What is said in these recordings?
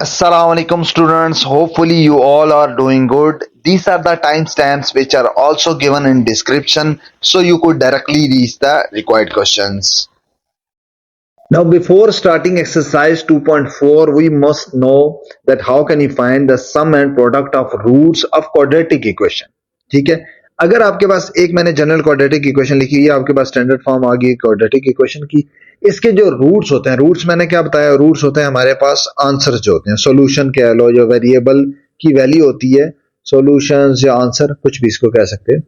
Assalamualaikum students. Hopefully you all are doing good. These are the timestamps which are also given in description so you could directly reach the required questions. Now before starting exercise 2.4 we must know that how can you find the sum and product of roots of quadratic equation. ठीक है, अगर आपके पास एक मैंने general quadratic equation लिखी है, आपके पास standard form आ गई क्वाड्रेटिक इक्वेशन की, इसके जो रूट्स होते हैं, रूट्स मैंने क्या बताया, रूट्स होते हैं हमारे पास आंसर जो होते हैं, सॉल्यूशन कह लो, जो वेरिएबल की वैल्यू होती है, सॉल्यूशंस या आंसर कुछ भी इसको कह सकते हैं।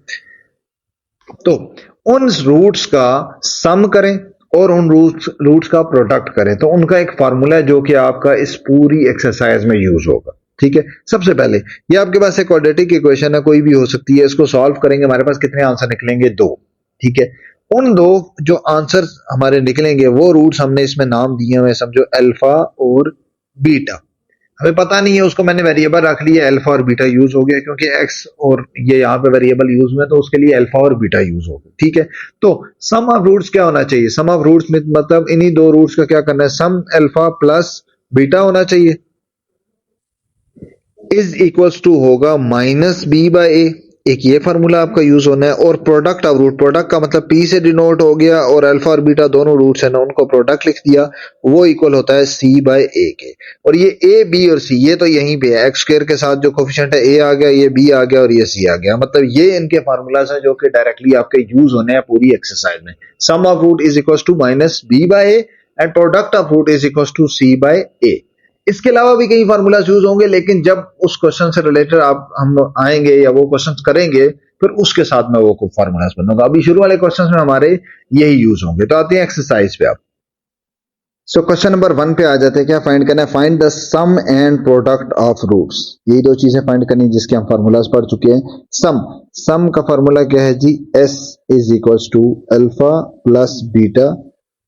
तो उन रूट्स का सम करें और उन रूट्स का प्रोडक्ट करें, तो उनका एक फार्मूला है जो कि आपका इस पूरी एक्सरसाइज में यूज होगा। ठीक है, सबसे पहले ये आपके पास एक क्वाड्रेटिक इक्वेशन है, कोई भी हो सकती है, इसको सॉल्व करेंगे, हमारे पास कितने आंसर निकलेंगे, 2। ठीक है, उन दो जो आंसर हमारे निकलेंगे वो रूट्स हमने इसमें नाम दिए हुए, समझो अल्फा और बीटा। हमें पता नहीं है, उसको मैंने वेरिएबल रख लिया, अल्फा और बीटा यूज हो गया क्योंकि एक्स और ये यहाँ पे वेरिएबल यूज हुए, तो उसके लिए अल्फा और बीटा यूज हो गया। ठीक है, तो सम ऑफ रूट्स क्या होना चाहिए, सम ऑफ रूट्स में मतलब इन्हीं दो रूट्स का क्या करना है, सम अल्फा प्लस बीटा होना चाहिए, इज इक्वल्स टू होगा माइनस बी बाय ए। एक ये फार्मूला आपका यूज होना है, और प्रोडक्ट ऑफ रूट, प्रोडक्ट का मतलब पी से डिनोट हो गया, और अल्फा और बीटा दोनों रूट्स है ना, उनको प्रोडक्ट लिख दिया, वो इक्वल होता है सी बाय ए के। और ये ए बी और सी ये तो यहीं पे है, एक्स स्क्वायर के साथ जो कोफिशिएंट है ए आ गया, ये बी आ गया और ये सी आ गया, मतलब ये इनके फार्मूलाज हैं जो कि डायरेक्टली आपके यूज होने हैं पूरी एक्सरसाइज में। Sum of root is equal to minus B by A and product of root is equal to C by A. इसके अलावा भी कई फार्मूलाज यूज होंगे, लेकिन जब उस क्वेश्चन से रिलेटेड आप हम आएंगे या वो क्वेश्चन करेंगे, फिर उसके साथ में वो फार्मूलाज बनूंगा। अभी शुरू वाले क्वेश्चन में हमारे यही यूज होंगे। तो आते हैं एक्सरसाइज पे आप। सो क्वेश्चन नंबर 1 पे आ जाते हैं, क्या फाइंड करना है, find the sum and product of roots. यही दो चीजें फाइंड करनी जिसके हम फार्मूलाज पढ़ चुके हैं। सम का फार्मूला क्या है जी, S is equal to alpha plus beta,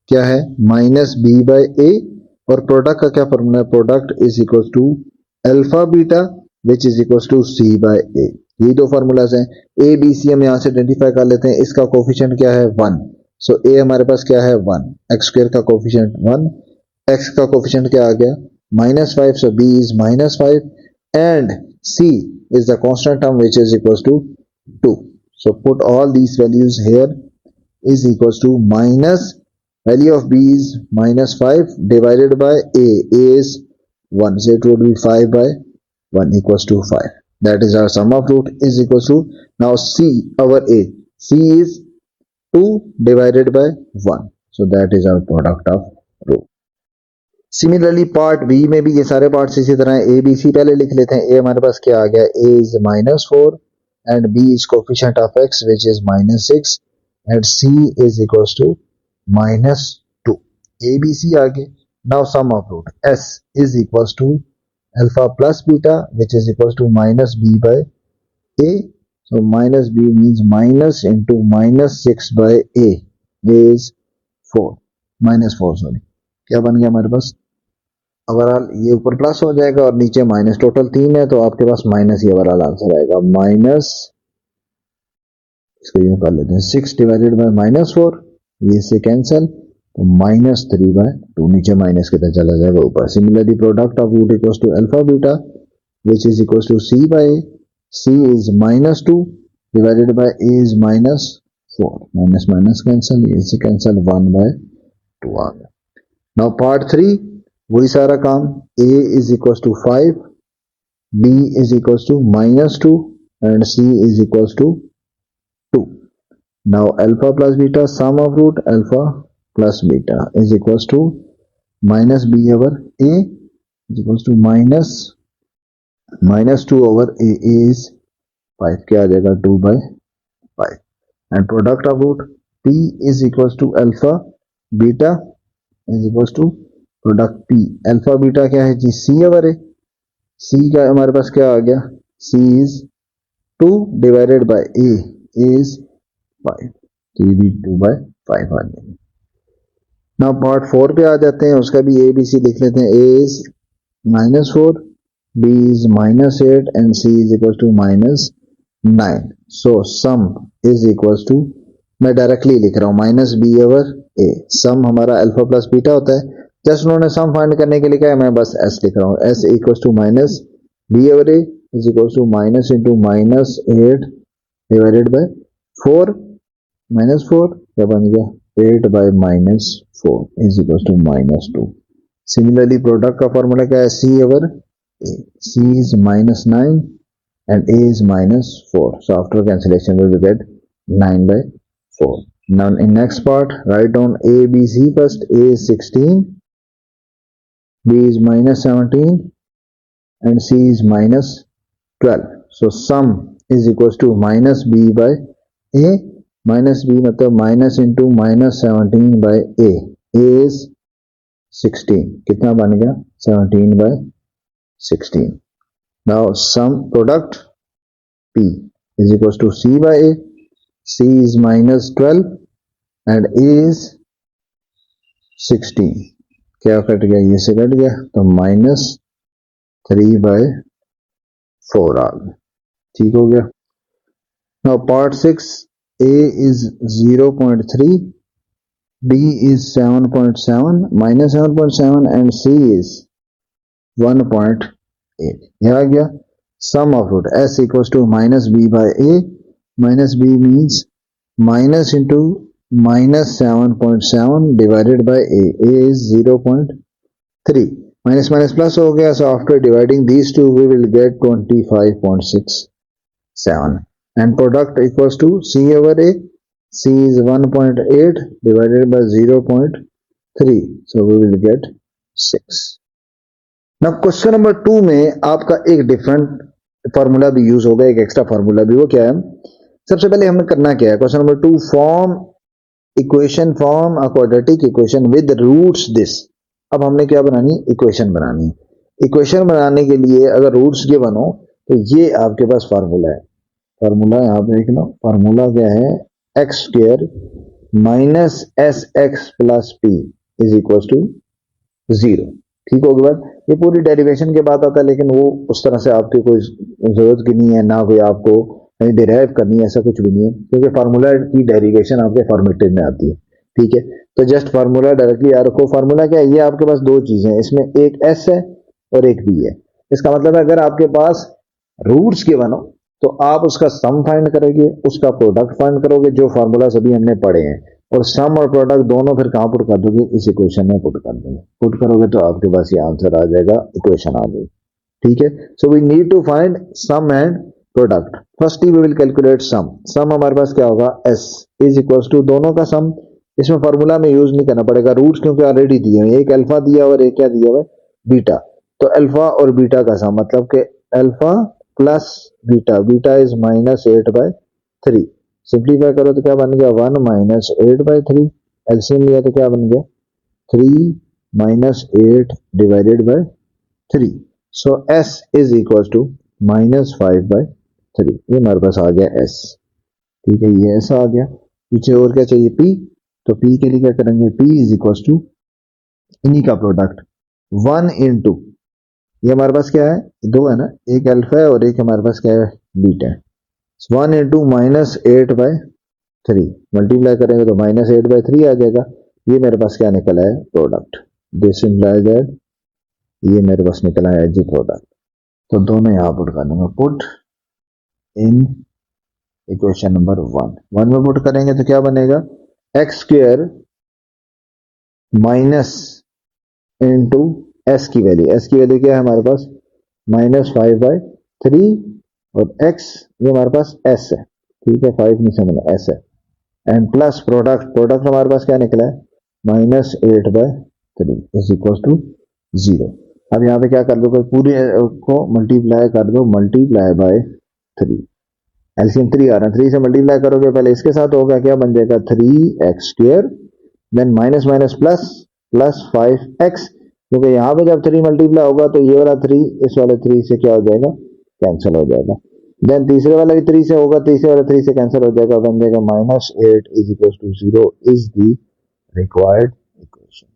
क्या है, माइनस बी बाय ए, और प्रोडक्ट का क्या फॉर्मूला है, product is equal to alpha beta which is equal to C by A. ये दो फार्मूलाज हैं। ए बी सी हम यहाँ से आइडेंटिफाई कर लेते हैं। इसका कोफिशिएंट क्या है, 1। सो ए हमारे पास क्या है, 1, एक्स स्क्वायर का कोफिशिएंट 1, एक्स का कोफिशिएंट क्या आ गया, -5, so B is -5 and C is the constant term which is equal to 2। So put all these values here, is equals to minus value of b is -5 divided by a is 1, so it would be 5 by 1 equals to 5. That is our sum of root is equals to, now c, our a, c is 2 divided by 1, so that is our product of root. Similarly part b में भी ये सारे parts इसी तरह है। a b c पहले लिख लेते हैं। a हमारे पास क्या आ गया, a is -4 and b is coefficient of x which is -6 and c is equals to -2. A, B, C आ गए। Now sum of root s is equals to alpha plus beta which is equals to minus b by a. So minus b means minus into -6 by a is 4, -4 sorry, क्या बन गया हमारे पास, overall ये ऊपर plus हो जाएगा और नीचे माइनस, टोटल 3 है तो आपके पास माइनस ही ओवरऑल आंसर आएगा, माइनस, इसको यूं कर लेते हैं, 6 डिवाइडेड बाय -4, ये से कैंसिल, तो -3 बाय 2, नीचे माइनस की तरह चला जाएगा ऊपर। Similarly product of root equals to alpha beta which is equals to C by a, C is -2 divided by a is -4, minus minus cancel, ये से कैंसिल, 1 बाय 2 आ गया। नाउ पार्ट 3 वही सारा काम, a is equals to 5, b is equals to -2 and c is equals to 2. Now alpha plus beta, sum of root alpha plus beta is equals to minus b over a is equals to -2 over a is 5, क्या आ जाएगा, 2 by 5 and product of root p is equals to alpha beta is equals to product p, alpha beta क्या है जी, c over a, c का हमारे पास क्या आ गया, c is 2 divided by a is 5, तो ये भी 2 by 5 आ जाएगा। नाउ पार्ट 4 पे आ जाते हैं, उसका भी ए बी सी लिख लेते हैं। a is -4, b is -8 and c is equal to -9. so sum is equals to, मैं डायरेक्टली लिख रहा हूँ, -b over a, सम हमारा अल्फा प्लस बीटा होता है, जस्ट उन्होंने सम फाइंड करने के लिए क्या है, मैं बस एस लिख रहा हूँ, S equals to minus B over A is equals to minus into minus 8 divided by 4 minus 4 क्या बन गया 8 by minus 4 is equals to minus 2। Similarly product का फॉर्मूला क्या है, C over A, C is minus 9 and a is minus 4. So after cancellation we will get 9 by 4. Now in next part write down a, b, c first. A is 16, b is minus 17 and c is minus 12. So sum is equals to minus b by a. Minus b मतलब minus into minus 17 by a. A is 16. कितना बन गया 17 by 16. Now sum product P is equals to C by A. C is minus 12 and A is 16. क्या cut गया, ये से cut गया तो माइनस 3 by 4 आ गया। ठीक हो गया। Now part 6, A is 0.3, B is 7.7, minus 7.7 and C is 1.8. ये आ गया sum of root s equals to minus b by a. Minus b means minus into minus 7.7 divided by a. A is 0.3. Minus minus plus हो गया, so after dividing these two we will get 25.67 and product equals to c over a. C is 1.8 divided by 0.3, so we will get 6. ना question number 2 में आपका एक different formula भी use होगा, एक extra formula भी। वो क्या है, सबसे पहले हमें करना क्या है, question number 2 form equation, form a quadratic equation with roots this. अब हमने क्या बनानी, इक्वेशन बनानी। इक्वेशन बनाने के लिए अगर रूट्स गिवन हो तो ये आपके पास फार्मूला है। फार्मूला यहाँ पे देख लो, फार्मूला क्या है, x square minus S x plus p is equal to 0। ठीक होगी बात, ये पूरी डेरिवेशन के बाद आता है, लेकिन वो उस तरह से आपकी कोई जरूरत की नहीं है, ना कोई आपको कहीं डिराइव करनी है, ऐसा कुछ भी नहीं है, क्योंकि फार्मूला की डेरिवेशन आपके फॉर्मेटिव में आती है। ठीक है, तो जस्ट फार्मूला डायरेक्टली याद रखो। फार्मूला क्या है, ये आपके पास दो चीजें हैं, इसमें एक एस है और एक बी है। इसका मतलब है अगर आपके पास रूट्स के बनो तो आप उसका सम फाइंड करोगे, उसका प्रोडक्ट फाइंड करोगे, जो फार्मूला सभी हमने पढ़े हैं, और सम और प्रोडक्ट दोनों फिर कहां पुट कर दोगे, इस इक्वेशन में पुट कर दोगे। पुट करोगे तो आपके पास ये आंसर आ जाएगा, इक्वेशन आ जाएगी। ठीक है, so we need to find sum and product. Firstly we will calculate sum. Sum हमारे पास क्या होगा, एस इज इक्वल्स टू दोनों का सम। इसमें फार्मूला में यूज नहीं करना पड़ेगा, रूट्स क्योंकि ऑलरेडी दिए हुए, एक अल्फा दिया हुआ और एक क्या दिया हुआ, बीटा। तो अल्फा और बीटा का सम मतलब कि alpha plus beta, beta is minus 8/3। Simplify करो तो क्या बन गया, 1 माइनस 8/3। एलसीएम लिया तो क्या बन गया, 3 minus 8 divided by 3। So s is equal to minus 5/3। ये हमारे पास आ गया एस। ठीक है, ये ऐसा आ गया। पीछे और क्या चाहिए, पी। तो पी के लिए क्या करेंगे, पी इज इक्वल टू इन्हीं का प्रोडक्ट 1 इंटू, ये हमारे पास क्या है, दो है ना, एक अल्फा है और एक हमारे पास क्या है, बीटा है। 1 इंटू माइनस 8/3 मल्टीप्लाई करेंगे तो माइनस 8/3 आ जाएगा। ये मेरे पास क्या निकला है, प्रोडक्ट। दिस इंप्लाइज दैट ये मेरे पास निकला है जी प्रोडक्ट। तो दोनों यहां पुट कर दूंगा, पुट इन इक्वेशन नंबर 1 में पुट करेंगे तो क्या बनेगा, x square minus into S की वैल्यू, एस की वैल्यू क्या है हमारे पास, माइनस 5/3 और एक्स ये हमारे पास एस है। ठीक है, 5 नहीं समझना, एस है। एंड प्लस प्रोडक्ट, प्रोडक्ट हमारे पास क्या निकला है, माइनस 8/3 इज इक्वल टू 0। अब यहाँ पे क्या कर दो, पूरे को मल्टीप्लाई कर दो, मल्टीप्लाई बाय 3। एलसीएम 3 आ रहा है, 3 से मल्टीप्लाई करोगे, पहले इसके साथ होगा, क्या बन जाएगा 3x², then minus minus plus, plus 5x, क्योंकि यहाँ पे जब 3 मल्टीप्लाई होगा तो ये वाला 3 इस वाले 3 से क्या हो जाएगा, कैंसिल हो जाएगा। देन तीसरे वाला भी 3 से होगा, तीसरे वाला 3 से कैंसिल हो जाएगा, बन जाएगा -8 is equal to 0 is the required equation.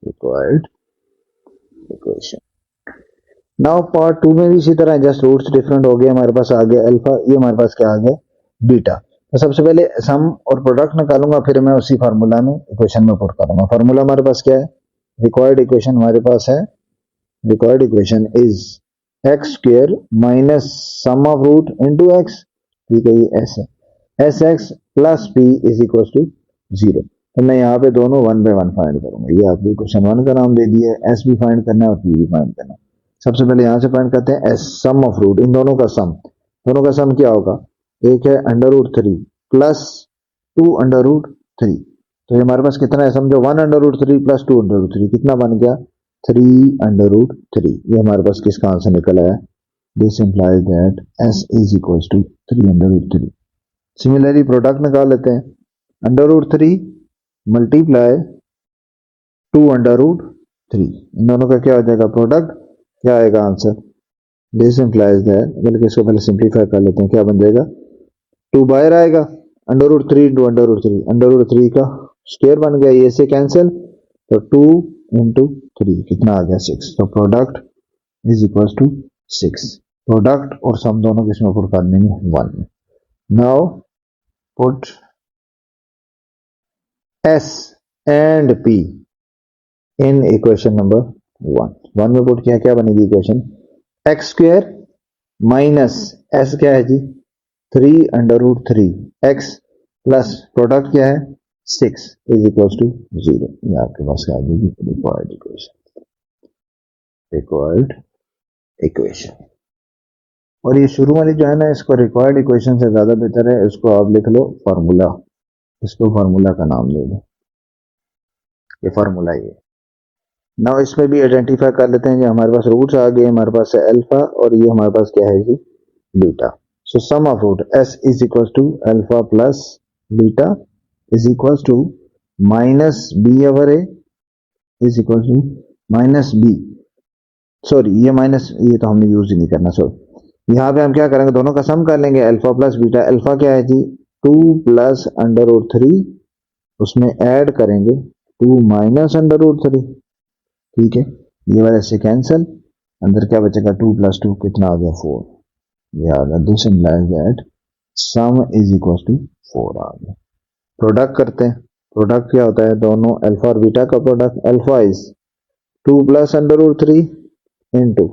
Required equation. Now part 2 में भी इसी तरह जस्ट रूट्स डिफरेंट हो गए, हमारे पास आ गया अल्फा, ये हमारे पास क्या आ गया, बीटा। तो सबसे पहले सम और प्रोडक्ट निकालूंगा, फिर मैं उसी फार्मूला में इक्वेशन में पुट करूंगा। फार्मूला हमारे पास क्या है, रिक्वायर्ड इक्वेशन हमारे पास है, required equation is x square minus sum of root into x, ठीक है ये एस है, s x plus p is equal to 0। तो मैं यहाँ पे दोनों 1 बाय 1 फाइंड करूंगा, ये आपको इक्वेशन 1 का नाम दे दिया है, एस भी फाइंड करना है और पी भी फाइंड करना है। सबसे पहले यहाँ से फाइंड करते हैं एस, सम ऑफ रूट, इन दोनों का सम, दोनों का सम क्या होगा, एक है under root 3 plus 2 under root 3, तो ये हमारे पास कितना है, समझो 1 under root 3 plus 2 under root 3, कितना बन गया 3 अंडर रूट 3। ये हमारे पास किसका आंसर निकला है, this implies that s is equal to 3 under root 3। Similarly product निकाल लेते हैं, under root 3 multiply 2 under root 3, इन दोनों का क्या हो जाएगा प्रोडक्ट, क्या आएगा आंसर, दिस इंप्लाइज दैट, बल्कि इसको पहले सिंप्लीफाई कर लेते हैं, क्या बन जाएगा 2 बाहर आएगा, under root 3 into under root 3, under root 3 का स्क्वायर बन गया, ये से कैंसिल, तो 2 इंटू 3 कितना आ गया 6, तो product is equal to 6। Product और सम दोनों किसमें पुट करने में 1 में। Now put s and p in equation number 1 में पुट किया, क्या बनेगी equation, x square minus s क्या है जी 3 under root 3 x plus product क्या है 6 इज इक्वल टू 0। ये आपके पास क्या आ जाएगी रिक्वायर्ड इक्वेशन, रिक्वायर्ड इक्वेशन। और ये शुरू वाली जो है ना, इसको रिक्वायर्ड इक्वेशन से ज्यादा बेहतर है इसको आप लिख लो फार्मूला, इसको फार्मूला का नाम ले लो, ये फार्मूला ये। नाउ इसमें भी आइडेंटिफाई कर लेते हैं, जो हमारे पास रूट्स आ गए, हमारे पास है अल्फा और ये हमारे पास क्या है जी beta. So sum of root S is equal to alpha plus beta is equal to minus B over A is equal to minus B, sorry ये माइनस, ये तो हमने यूज ही नहीं करना, सॉरी यहाँ पे हम क्या करेंगे दोनों का सम कर लेंगे, अल्फा प्लस बीटा, अल्फा क्या है जी 2 प्लस अंडर रूट 3, उसमें ऐड करेंगे 2 माइनस अंडर रूट 3, ठीक है ये वाला से कैंसिल, अंदर क्या बचेगा 2 प्लस 2 कितना आ गया 4, ये आ गया, this implies that sum is equal to 4 आ गया। प्रोडक्ट करते हैं, प्रोडक्ट क्या होता है, दोनों अल्फा और बीटा का product, alpha is 2 plus under root 3 into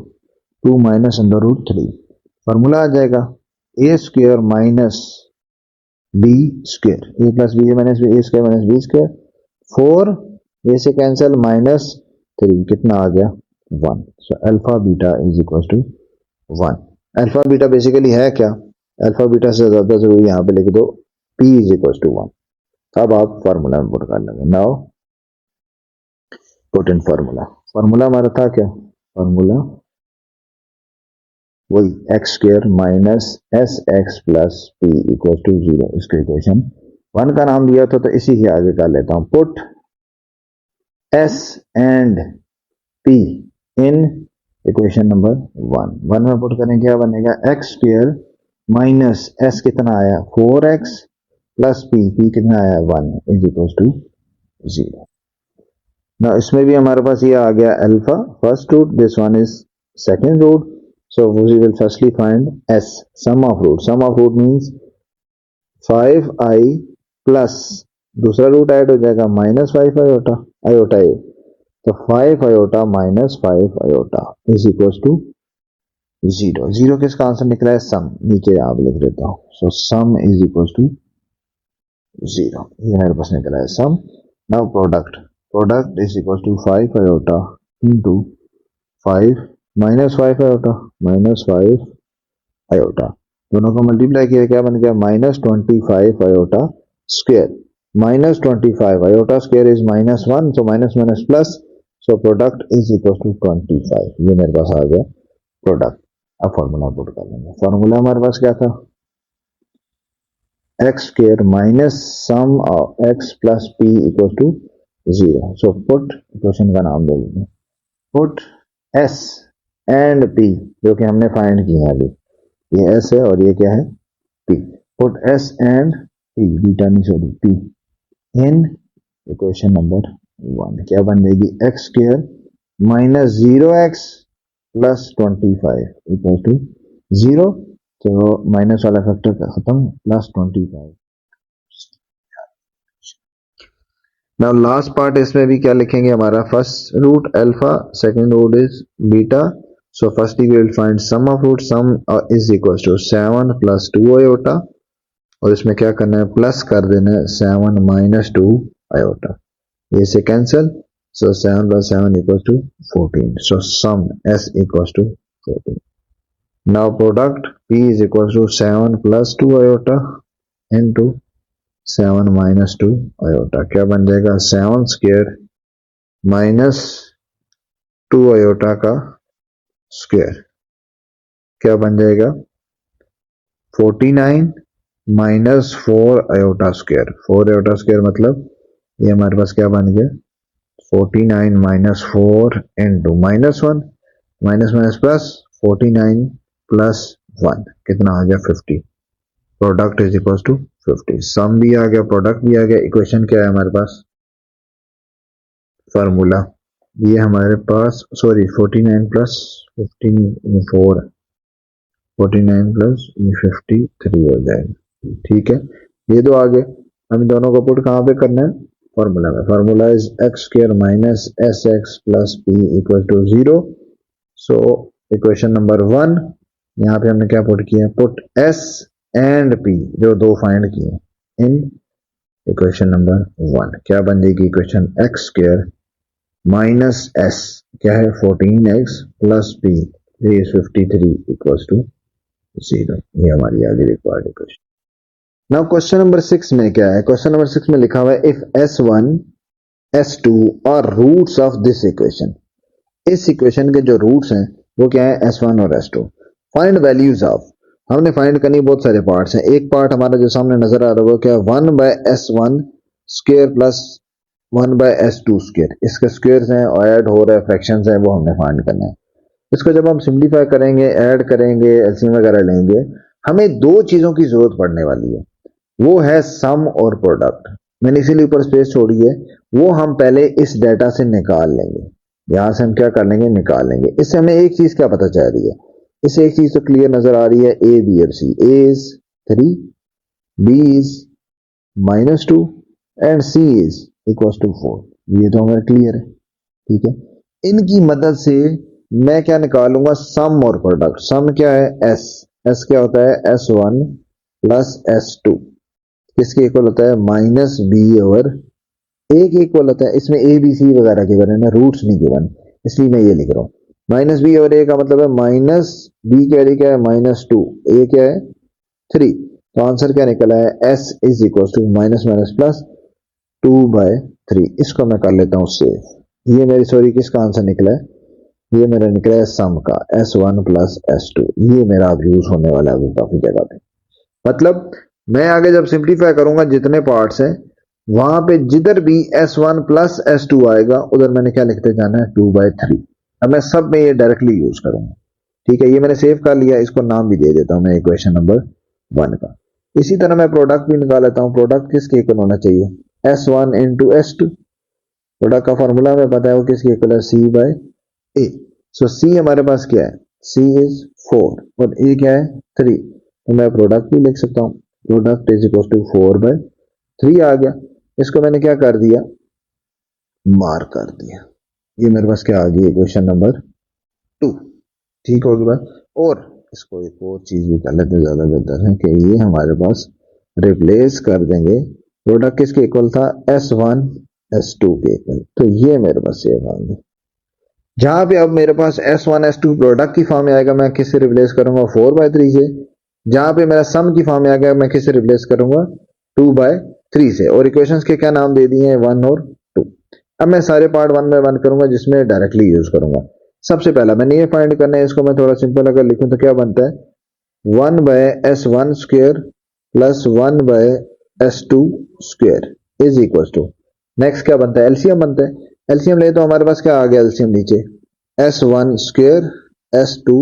2 minus under root 3, formula आ जाएगा A square minus B square, A plus B minus B, A square minus B square, 4 A से कैंसिल माइनस 3 कितना आ गया 1। So alpha beta is equal to 1। Alpha beta basically है क्या, alpha beta से ज्यादा जरूरी यहाँ पे लिख दो p इज इक्वल टू 1। अब आप फार्मूला में पुट कर लेंगे, now put in formula, formula हमारा था क्या, फार्मूला वही x square minus S x plus P equal to 0, इसको इक्वेशन 1 का नाम दिया था, तो इसी के आगे कर लेता हूं, put S and P in equation number 1 में पुट करें, क्या बनेगा एक्स स्क्वायर माइनस एस कितना आया 4x प्लस पी कितना आया 1 इज इक्वल टू 0। ना इसमें भी हमारे पास ये आ गया alpha first root, this one is second root, so we will firstly find s, sum of root, sum of root means 5i plus दूसरा रूट ऐड हो जाएगा माइनस 5 आयोटा, आयोटा ए, तो 5 iota minus 5 iota is equal to 0। 0 किसका answer निकला है सम, नीचे आप लिख देता हूं, so sum is equal to 0, ये मेरे पास निकला है sum. Now product, product is equal to 5 iota into 5 minus 5 iota, minus 5 iota, दोनों को मल्टीप्लाई किया क्या बन गया minus 25 iota square, minus 25 iota square is minus 1, so minus minus plus, so product is equal to 25, ये मेरे पास आ गया प्रोडक्ट। अब फॉर्मूला पुट कर लेंगे, फॉर्मूला हमारे पास क्या था x square minus sum of x plus P equal to 0, so put equation का नाम दे देंगे, पुट एस एंड पी जो कि हमने फाइंड किया है अभी, ये एस है और ये क्या है P, put S and P, beta नहीं sorry P in equation number 1, क्या बन जाएगी x square minus 0x plus 25 equal to 0, तो माइनस वाला फैक्टर खत्म, प्लस 25। नाउ लास्ट पार्ट इसमें भी क्या लिखेंगे हमारा first root alpha, second root is beta. So first we will find sum of root, sum is equal to 7 plus 2 iota, और इसमें क्या करना है प्लस कर देना है 7 माइनस 2 आयोटा. ये से cancel, so 7 plus 7 equal to 14. So sum s equal to 14. Now product p is equal to 7 plus 2 iota into 7 minus 2 iota. क्या बन जाएगा 7 स्क्वायर माइनस 2 आयोटा का स्क्वायर. क्या बन जाएगा 49 minus 4 iota square. 4 iota square मतलब ये हमारे पास क्या बन गया 49 minus 4 into minus 1 minus minus plus 49 plus 1 कितना आ गया 50. Product is equal to 50. Sum भी आ गया, प्रोडक्ट भी आ गया. इक्वेशन क्या है हमारे पास फार्मूला, ये हमारे पास सॉरी 49 प्लस 4 49 प्लस 53 हो जाएगा. ठीक है, ये तो आ गए. हम दोनों को पुट कहाँ पे करना है फॉर्मूला में. Formula is x square minus S x plus P equal to 0. So equation number 1 यहाँ पे हमने क्या पुट किया, पुट एस एंड पी जो दो फाइंड किए इन इक्वेशन नंबर 1. क्या बन जाएगी equation x square minus S क्या है 14x plus p is 53 equal to 0. ये हमारी आगे required equation. Now question number 6 में क्या है, क्वेश्चन नंबर 6 में लिखा हुआ है if s1 s2 are roots of this equation. इस इक्वेशन के जो रूट्स हैं वो क्या है s1 और s2. फाइंड वैल्यूज ऑफ, हमने फाइंड करनी बहुत सारे पार्ट्स हैं. एक पार्ट हमारा जो सामने नजर आ रहा है वो क्या 1 by s1 square plus 1 by s2 square. इसके स्क्वायर्स हैं और ऐड हो रहा है फ्रैक्शंस हैं, वो हमने फाइंड करना है. इसको जब हम सिंप्लीफाई करेंगे, ऐड करेंगे, एलसीएम वगैरह लेंगे, हमें दो चीजों की जरूरत पड़ने वाली है. वो है सम और प्रोडक्ट. मैंने इसीलिए ऊपर स्पेस छोड़ी है. वो हम पहले इस डाटा से निकाल लेंगे. यहां से हम क्या कर लेंगे निकाल लेंगे. इससे हमें एक चीज क्या पता चल रही है, इससे एक चीज तो क्लियर नजर आ रही है ए बी और C. A is 3, B is -2 and C is equal to 4. ये तो हमारा क्लियर है. ठीक है, इनकी मदद से मैं क्या निकालूंगा सम और प्रोडक्ट. सम क्या है एस, एस क्या होता है s1 प्लस s2 किसके इक्वल होता है माइनस बी और ए के इक्वल होता है. इसमें ए बी सी वगैरह के गिवन है, रूट्स नहीं गिवन, इसलिए मैं ये लिख रहा हूँ. माइनस बी और ए का मतलब है माइनस बी कैरी क्या है -2, ए क्या है 3. तो आंसर क्या निकला है s is equal to minus minus plus 2/3. इसको मैं कर लेता हूँ सेव. ये मेरी सॉरी किसका आंसर निकला है, ये मेरा निकला है सम का s1 प्लस s2. ये मेरा अब यूज होने वाला है अभी काफी जगह पे. मतलब मैं आगे जब सिंप्लीफाई करूंगा जितने पार्ट्स हैं वहां पे जिधर भी s1 प्लस s2 आएगा उधर मैंने क्या लिखते जाना है 2/3. अब मैं सब में ये डायरेक्टली यूज करूंगा. ठीक है, ये मैंने सेव कर लिया. इसको नाम भी दे देता हूं मैं इक्वेशन नंबर 1 का. इसी तरह मैं प्रोडक्ट भी निकाल लेता हूं. प्रोडक्ट किसके इक्वल होना चाहिए s1 इंटू s2. प्रोडक्ट का फॉर्मूला हमें पता है वो किसके इक्वल है c/a. सो c हमारे पास क्या है c इज 4 और a क्या है 3. तो मैं प्रोडक्ट भी लिख सकता हूं. प्रोडक्ट इज इक्वल टू 4/3 आ गया. इसको मैंने क्या कर दिया मार्क कर दिया. ये मेरे पास क्या आ गई इक्वेशन नंबर 2. ठीक हो गया. और इसको एक और चीज भी कर लेते ज्यादा बेहतर है कि ये हमारे पास रिप्लेस कर देंगे. प्रोडक्ट किसके इक्वल था s1 s2 के इक्वल. तो ये मेरे पास सेव आ गया. जहां पे अब मेरे पास s1 s2 प्रोडक्ट की फॉर्म में आएगा मैं किससे रिप्लेस करूंगा 4/3 से. जहां पे मेरा सम की फॉर्म में आ गया मैं किससे रिप्लेस करूंगा 2/3 से. और इक्वेशंस के क्या नाम दे दिए हैं 1 और 2. अब मैं सारे पार्ट 1 बाय 1 करूंगा जिसमें डायरेक्टली यूज करूंगा. सबसे पहला मैंने ये फाइंड करना है. इसको मैं थोड़ा सिंपल अगर लिखूं तो क्या बनता है 1/s1 square plus 1/s2 square is equal to. Next क्या बनता है एलसीएम बनता है. एलसीएम ले तो हमारे पास क्या आ गया एलसीएम नीचे s1 स्क्वायर s2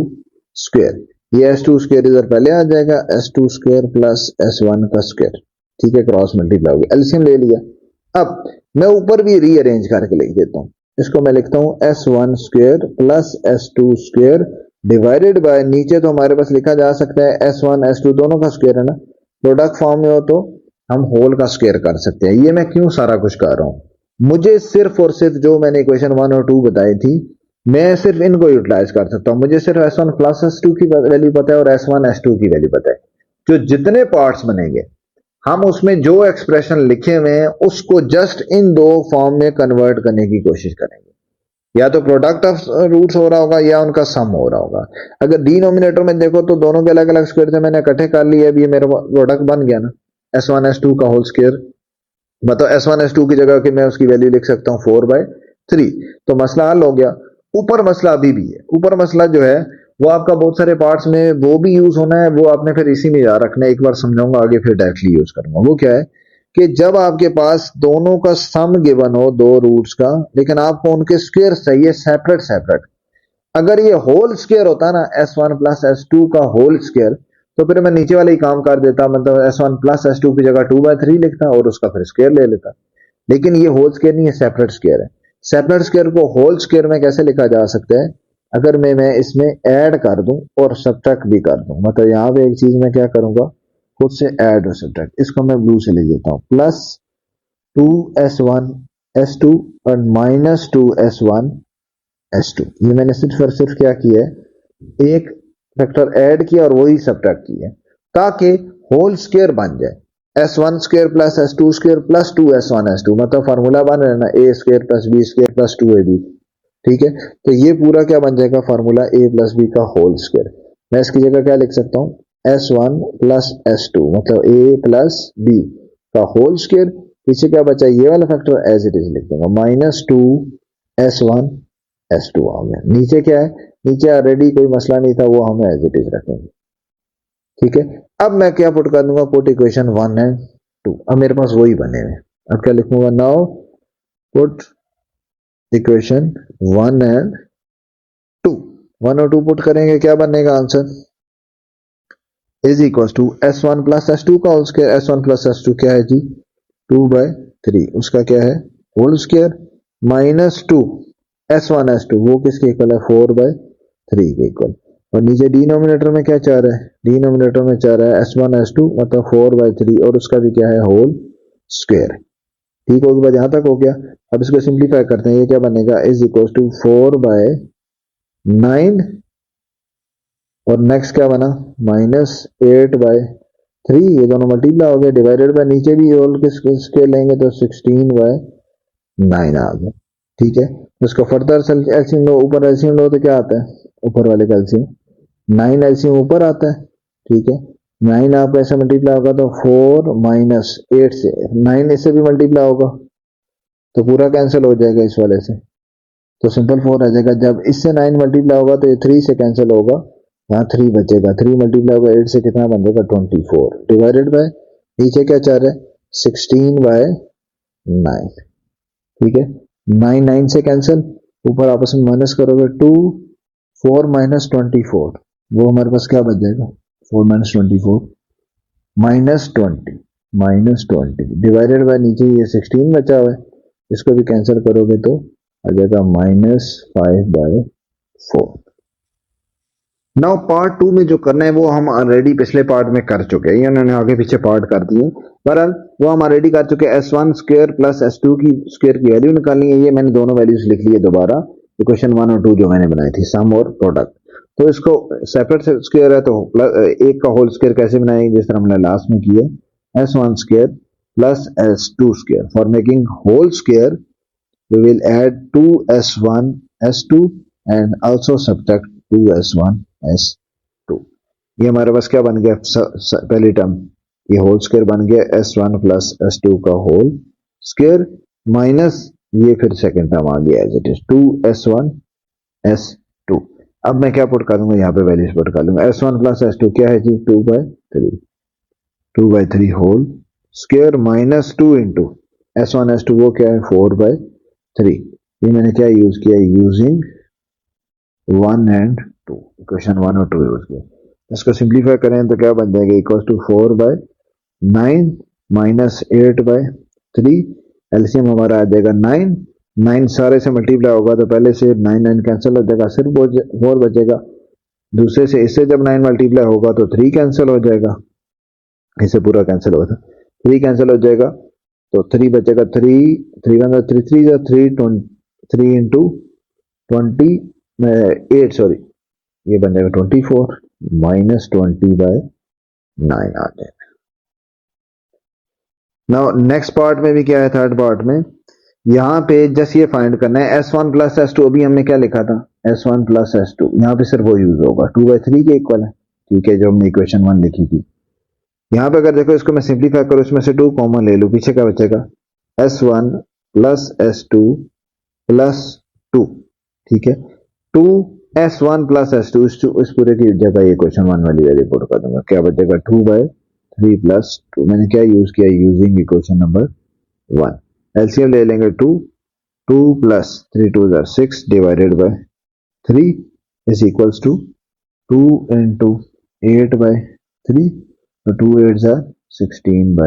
स्क्वायर. ये s2 स्क्वायर इधर पहले आ जाएगा s2 स्क्वायर प्लस s1 का स्क्वायर. ठीक है, क्रॉस मल्टीप्लाई हो गया. एलसीएम ले लिया. अब मैं ऊपर भी रीअरेंज करके लिख देता हूं. इसको मैं लिखता हूं s1 square plus s2 square divided by नीचे तो हमारे पास लिखा जा सकता है s1 s2 दोनों का स्क्वायर है ना. प्रोडक्ट फॉर्म में हो तो हम होल का स्क्वायर कर सकते हैं. ये मैं क्यों सारा कुछ कर रहा हूं मुझे सिर्फ और सिर्फ जो मैंने इक्वेशन 1 और 2 बताई थी, मैं सिर्फ इनको यूटिलाइज कर सकता हूं। मुझे सिर्फ S1 प्लस S2 की वैल्यू पता है और S1 S2 की वैल्यू पता है। जो जितने पार्ट्स बनेंगे हम उसमें जो एक्सप्रेशन लिखे हुए हैं उसको जस्ट इन दो फॉर्म में कन्वर्ट करने की कोशिश करेंगे। या तो प्रोडक्ट ऑफ रूट्स हो रहा होगा या उनका सम हो रहा होगा। अगर डिनोमिनेटर में देखो तो दोनों के अलग अलग स्क्वायर थे, मैंने इकट्ठे कर लिए, अब ये मेरा प्रोडक्ट बन गया ना, S1 S2 का होल स्क्वायर। मतलब S1 S2 की जगह कि मैं उसकी वैल्यू लिख सकता हूँ 4/3, तो मसला हल हो गया। ऊपर मसला अभी भी है। ऊपर मसला जो है वो आपका बहुत सारे पार्ट्स में वो भी यूज होना है, वो आपने फिर इसी में याद रखना है। एक बार समझाऊंगा आगे फिर डायरेक्टली यूज करूंगा। वो क्या है कि जब आपके पास दोनों का सम गिवन हो दो रूट्स का, लेकिन आपको उनके स्क्वायर चाहिए सेपरेट सेपरेट। अगर ये होल स्क्वायर होता ना S1 प्लस S2 का होल स्क्वायर, तो फिर मैं नीचे वाले ही काम कर देता, मतलब S1 प्लस S2 की जगह 2/3 लिखता और उसका फिर स्क्वायर ले लेता। लेकिन ये होल स्क्वायर नहीं है, सेपरेट स्क्वायर है। सेपरेट स्क्वायर को होल स्क्वायर में कैसे लिखा जा सकता है? अगर मैं इसमें ऐड कर दूं और सब्ट्रैक्ट भी कर दूं, मतलब यहाँ पे एक चीज मैं क्या करूंगा, खुद से ऐड और सब्ट्रैक्ट, इसको मैं ब्लू से लिख देता हूँ, प्लस 2S1 S2 और -2S1 S2। ये मैंने सिर्फ और सिर्फ क्या किया है, एक फैक्टर ऐड किया और वही सब्ट्रैक्ट किया, ताकि होल स्क्वायर बन जाए। S1 square plus S2 square plus 2S1 S2, मतलब फार्मूला बन रहा है ना, A square plus B square plus 2AB। ठीक है, तो ये पूरा क्या बन जाएगा, फार्मूला A प्लस B का होल स्क्वायर। मैं इसकी जगह क्या लिख सकता हूँ, S1 प्लस S2, मतलब A प्लस B का होल स्क्वायर। पीछे क्या बचा, ये वाला फैक्टर एज इट इज लिख दूंगा, -2S1 S2 आ गया। नीचे क्या है, नीचे ऑलरेडी कोई मसला नहीं था, वो हम एज इट इज रखेंगे। ठीक है, अब मैं क्या पुट कर दूंगा, पुट इक्वेशन 1 एंड 2। अब मेरे पास वही बने हुए। अब क्या लिखूंगा, नाउ पुट इक्वेशन 1 एंड 2। 1 और 2 पुट करेंगे, क्या बनेगा answer, is equal to S1 plus S2 का whole square. S1 plus S2 क्या है जी, 2/3, उसका क्या है होल स्क्वायर, -2S1 S2, वो किसके इक्वल है, 4/3 के इक्वल। और नीचे डिनोमिनेटर में क्या चाह रहा है, डिनोमिनेटर में चाह रहा है S1 S2 मतलब 4/3 और उसका भी क्या है होल स्क्वायर। ठीक होगी बात, यहां तक हो गया। अब इसको सिंप्लीफाई करते हैं, ये क्या बनेगा, इज इक्वल टू 4/9 और नेक्स्ट क्या बना, -8/3। ये दोनों मल्टीप्लाई हो गए, डिवाइडेड बाय नीचे भी होल स्क्वायर लेंगे तो 16/9 आ गया। ठीक है, उसका फर्दर एलसीएम लो, ऊपर एलसीएम लो तो क्या आता है, ऊपर वाले का एलसीएम 9 एलसीएम ऊपर आता है। ठीक है, 9 आपका ऐसे मल्टीप्लाई होगा तो 4 -8 से 9 इससे भी मल्टीप्लाई होगा तो पूरा कैंसिल हो जाएगा इस वाले से, तो सिंपल 4 आ जाएगा। जब इससे 9 मल्टीप्लाई होगा तो ये 3 से कैंसिल होगा, यहाँ 3 बचेगा। 3 मल्टीप्लाई होगा 8 से, कितना बन जाएगा 24, डिवाइडेड बाय नीचे क्या चाह रहा है 16/9। ठीक है, 9 9 से कैंसिल, ऊपर आपस में माइनस करोगे 2 4 -24, वो हमारे पास क्या बच जाएगा, 4 -24 -20 डिवाइडेड बाय नीचे ये 16 बचा हुआ है, इसको भी कैंसिल करोगे तो आ जाएगा -5/4। नाउ पार्ट 2 में जो करना है वो हम ऑलरेडी पिछले पार्ट में कर चुके हैं, उन्होंने आगे पीछे पार्ट कर दिए, बहरहाल वो हम ऑलरेडी कर चुके हैं। S1 स्क्वायर प्लस S2 की स्क्वायर की वैल्यू निकालनी है, ये मैंने दोनों वैल्यूज लिख ली है दोबारा, इक्वेशन 1 और 2 जो मैंने बनाई थी, सम और प्रोडक्ट। तो इसको सेपरेट स्क्वायर है तो एक का होल स्क्वायर कैसे बनाएंगे, जिस तरह हमने लास्ट में किया, S1 square plus S2 square. For making whole square we will add 2S1 S2 and also subtract 2S1 S2। ये हमारे पास क्या बन गया, पहली टर्म ये होल स्क्वायर बन गया S1 प्लस S2 का होल स्क्वायर माइनस ये फिर सेकंड टर्म आ गया as it is 2S1 S2। अब मैं क्या पुट करूंगा, यहाँ पे वैल्यूज पुट कर लूंगा। S1 प्लस S2 क्या है जी, 2/3 whole square minus 2 into S1 S2 वो क्या है 4/3। ये मैंने क्या यूज किया, यूजिंग 1 एंड 2, इक्वेशन 1 और 2 यूज किया। इसको सिंप्लीफाई करें तो क्या बन जाएगा, इक्वल टू 4/9 -8/3। एलसीएम हमारा आ जाएगा 9, 9 सारे से मल्टीप्लाई होगा तो पहले से 9 9 कैंसिल हो जाएगा, सिर्फ 4 बचेगा। दूसरे से इससे जब 9 मल्टीप्लाई होगा तो 3 कैंसिल हो जाएगा, इससे पूरा कैंसिल होगा, 3 कैंसिल हो जाएगा। तो 3 बचेगा, 3 इंटू 8, सॉरी ये बन जाएगा 24 माइनस 20/9 आ जाएगा। नाउ नेक्स्ट पार्ट में भी क्या है, थर्ड पार्ट में यहाँ पे जस्ट ये फाइंड करना है S1 प्लस S2, अभी हमने क्या लिखा था S1 प्लस S2, यहाँ पे सिर्फ वो यूज होगा 2/3 के इक्वल है, ठीक है, जो हमने इक्वेशन 1 लिखी थी। यहाँ पे अगर देखो इसको मैं सिंप्लीफाई करूँ, इसमें से 2 कॉमन ले लूँ, पीछे क्या बचेगा S1 प्लस S2 प्लस 2, ठीक है, 2 S1 प्लस S2, इस पूरे की जगह ये क्वेश्चन 1 वाली वैल्यू पुट कर दूंगा, क्या बचेगा 2/3 प्लस 2, मैंने क्या यूज किया यूजिंग इक्वेशन नंबर 1, एलसीएम ले लेंगे 2 plus 3 2 6 divided by 3 is equals to 2 into 8/3, तो 2 8 16/3 आ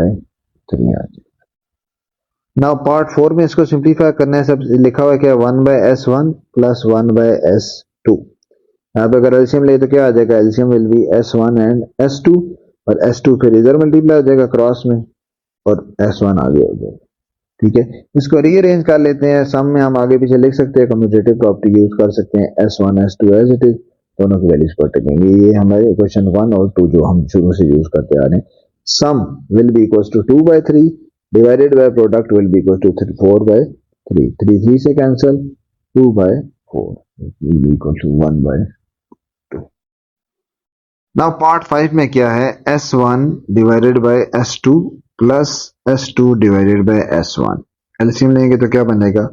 जाएगा। नाउ पार्ट 4 में इसको सिंप्लीफाई करना है, सब लिखा हुआ है क्या 1/S1 प्लस 1/S2, यहाँ पे अगर एलसीएम ले तो क्या आ जाएगा, LCM will be S1 and S2, और S2 फिर इधर मल्टीप्लाई हो जाएगा क्रॉस में और S1 आगे हो जाएगा, ठीक है। इसको रीअरेंज कर लेते हैं, सम में हम आगे पीछे लिख सकते हैं, कम्यूटेटिव प्रॉपर्टी यूज कर सकते हैं, S1 S2 as it is, दोनों की वैल्यूज पुट करेंगे, ये हमारे इक्वेशन 1 और 2 जो हम शुरू से यूज करते आ रहे हैं। Sum will be equals to 2/3 divided by product will be equal to 4/3, 3 3 से cancel, 2/4 will be equal to 1/2। Now part 5 में क्या है, S1 divided by S2 plus S2 divided by S1, LCM लेंगे तो क्या बनेगा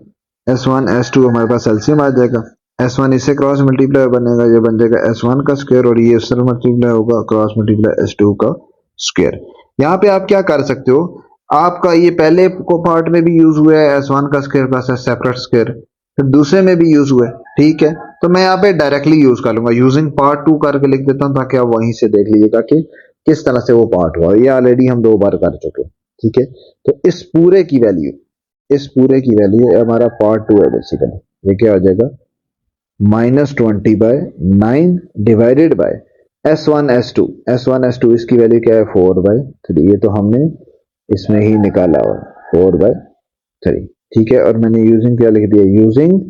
S1 S2, हमारे पास LCM आ जाएगा, S1 इससे क्रॉस मल्टीप्लाई बनेगा, ये बन जाएगा S1 का स्क्वायर, और ये इससे मल्टीप्लाई होगा क्रॉस मल्टीप्लाई S2 का स्क्वायर। यहाँ पे आप क्या कर सकते हो, आपका ये पहले को पार्ट में भी यूज हुआ है S1 का स्क्वायर प्लस सेपरेट स्क्वायर, फिर दूसरे में भी यूज हुआ है, ठीक है, तो मैं यहाँ पे डायरेक्टली यूज कर लूंगा, यूजिंग पार्ट 2 करके लिख देता हूँ, ताकि आप वहीं से देख लीजिएगा कि किस तरह से वो पार्ट हुआ, ये ऑलरेडी हम 2 बार कर चुके, ठीक है। तो इस पूरे की वैल्यू हमारा पार्ट 2 है बेसिकली, ये क्या हो जाएगा -20/9 डिवाइडेड बाय S1 S2 इसकी वैल्यू क्या है 4/3, ये तो हमने इसमें ही निकाला हुआ 4/3, ठीक है, और मैंने यूजिंग क्या लिख दिया, यूजिंग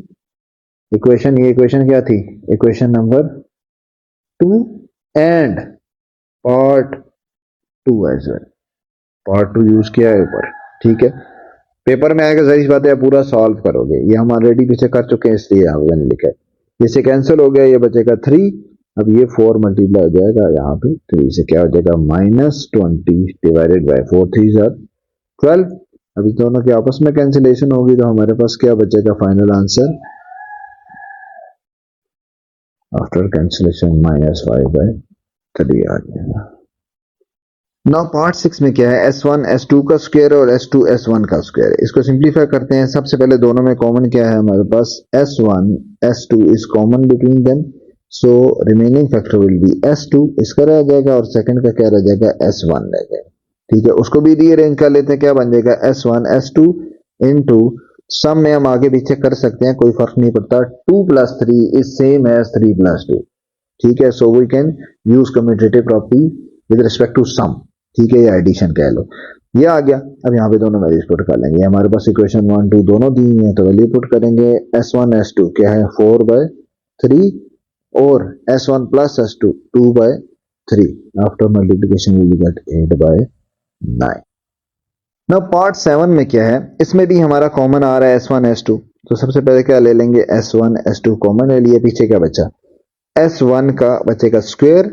इक्वेशन, ये इक्वेशन क्या थी, equation number 2 and part 2 as well, part 2 use किया है ऊपर, ठीक है। पेपर में आएगा, जाहिर बात है पूरा सॉल्व करोगे, ये हम ऑलरेडी पीछे कर चुके हैं, इसलिए यहाँ मैंने लिखा है, इससे कैंसिल हो गया, ये बचेगा 3, अब ये 4 मल्टीप्लाई हो जाएगा यहाँ पे 3 से, क्या हो जाएगा -20 डिवाइडेड बाय 4 3 12, अभी दोनों के आपस में कैंसिलेशन होगी, तो हमारे पास क्या बचेगा फाइनल आंसर आफ्टर कैंसिलेशन -5/3 आ जाएगा। नाउ पार्ट 6 में क्या है, S1 S2 का स्क्वायर और S2 S1 का स्क्वायर, इसको सिंप्लीफाई करते हैं। सबसे पहले दोनों में कॉमन क्या है हमारे पास, S1 S2 is common between them, so remaining factor will be S2, इसका रह जाएगा, और सेकंड का क्या रह जाएगा S1 रह जाएगा, ठीक है, उसको भी रीअरेंज कर लेते हैं, क्या बन जाएगा S1 S2 इनटू सम में हम आगे पीछे कर सकते हैं, कोई फर्क नहीं पड़ता, 2 + 3 इज सेम एज 3 + 2, ठीक है, so we can use commutative property with respect to sum, ठीक है, ये एडिशन कह लो, ये आ गया। अब यहाँ पे दोनों वैल्यूज पुट कर लेंगे, हमारे पास इक्वेशन 1 2 दोनों दी हैं, तो वैल्यू पुट करेंगे, S1 S2 क्या है 4/3 और S1 plus S2 2/3, after multiplication we get 8/9। Now part 7 में क्या है, इसमें भी हमारा कॉमन आ रहा है S1 S2, तो सबसे पहले क्या ले लेंगे, S1 S2 कॉमन ले लिए, पीछे क्या बचा, S1 का बचेगा स्क्वायर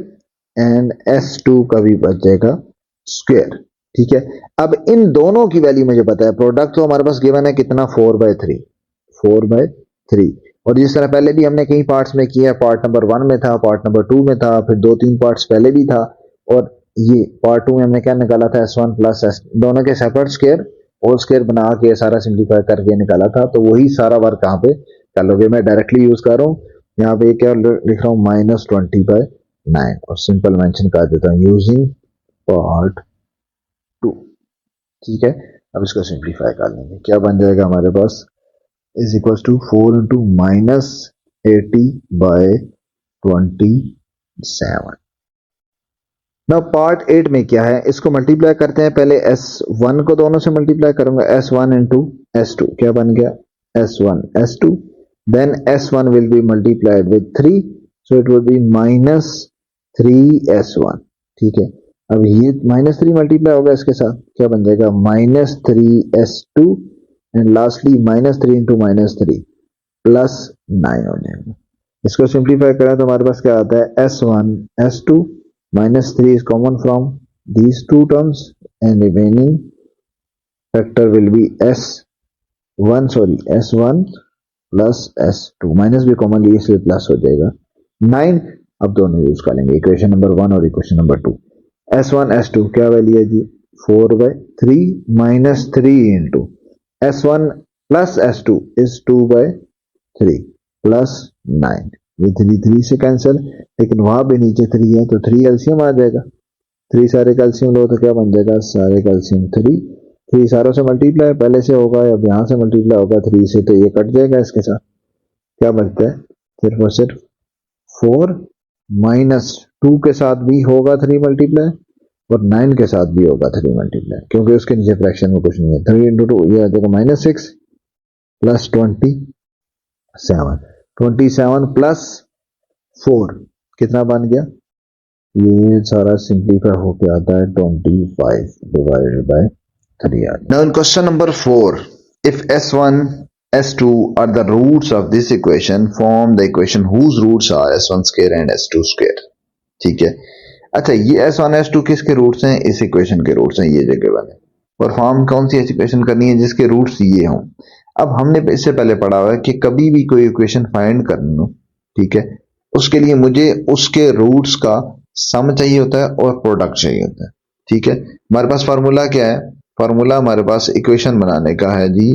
एंड S2 का भी बचेगा स्क्वायर, ठीक है। अब इन दोनों की वैल्यू मुझे पता है, प्रोडक्ट तो हमारे पास गिवन है कितना 4/3, और जिस तरह पहले भी हमने कई पार्ट्स में किया, पार्ट नंबर 1 में था, पार्ट नंबर 2 में था, फिर 2-3 पार्ट्स पहले भी था, और ये पार्ट 2 में हमने क्या निकाला था, S1 प्लस S दोनों के सेपरेट स्क्वायर होल स्क्वायर बना के सारा सिंप्लीफाई करके निकाला था, तो वही सारा वर्क यहाँ पे कर लोगे, मैं डायरेक्टली यूज कर रहा हूँ, यहाँ पे क्या लिख रहा हूँ -20/9, और सिंपल मेंशन कर देता हूँ यूजिंग पार्ट 2, ठीक है। अब इसको सिंप्लीफाई कर लेंगे, क्या बन जाएगा हमारे पास इज इक्वल टू 4 इंटू -80/27, ना पार्ट 8 में क्या है, इसको मल्टीप्लाई करते हैं। पहले S1 को दोनों से मल्टीप्लाई करूंगा, S1 इंटू S2 क्या बन गया, S1 S2, then S1 will be multiplied with 3, so it will be minus 3S1। ठीक है, अब ये -3 मल्टीप्लाई होगा इसके साथ, क्या बन जाएगा, -3S2, एंड लास्टली -3 इंटू -3 +9 हो जाएगा। इसको सिंप्लीफाई करें तो हमारे पास क्या आता है, S1 S2 -3 is common from these two terms and remaining factor will be S1 plus S2, minus भी कॉमन लिए इसलिए प्लस हो जाएगा 9। अब दोनों यूज कर लेंगे, इक्वेशन नंबर 1 और इक्वेशन नंबर 2। S1 S2 क्या वैल्यू है जी, 4/3 -3 into S1 plus S2 is 2/3 plus 9, ये 3 से कैंसिल, लेकिन वहां पे नीचे 3 है तो 3 एलसीएम आ जाएगा, 3 सारे कैल्शियम लो तो क्या बन जाएगा, सारे कैल्शियम 3 सारों से मल्टीप्लाई पहले से होगा या यहाँ से मल्टीप्लाई होगा 3 से, तो ये कट जाएगा, इसके साथ क्या बनता है, सिर्फ और सिर्फ 4 -2 के साथ भी होगा 3 मल्टीप्लाई और 9 के साथ भी होगा 3 मल्टीप्लाई, क्योंकि उसके नीचे फ्रैक्शन में कुछ नहीं है। 3 इंटू 2 ये आ जाएगा -6 प्लस 27 प्लस 4 कितना बन गया, ये सारा सिंप्लीफाई होके आता है 25 divided by 3। Now in question number 4, if S1, S2 are the roots of this equation, form the equation whose roots are S1 square and S2 square। ठीक है, अच्छा ये S1 S2 किसके रूट्स हैं, इस इक्वेशन के रूट्स हैं, ये जगह बने, और फॉर्म कौन सी इक्वेशन करनी है जिसके रूट्स ये हों। अब हमने इससे पहले पढ़ा हुआ है कि कभी भी कोई इक्वेशन फाइंड करनी हो, ठीक है, उसके लिए मुझे उसके रूट्स का सम चाहिए होता है और प्रोडक्ट चाहिए होता है। ठीक है, हमारे पास फार्मूला क्या है, फार्मूला हमारे पास इक्वेशन बनाने का है जी,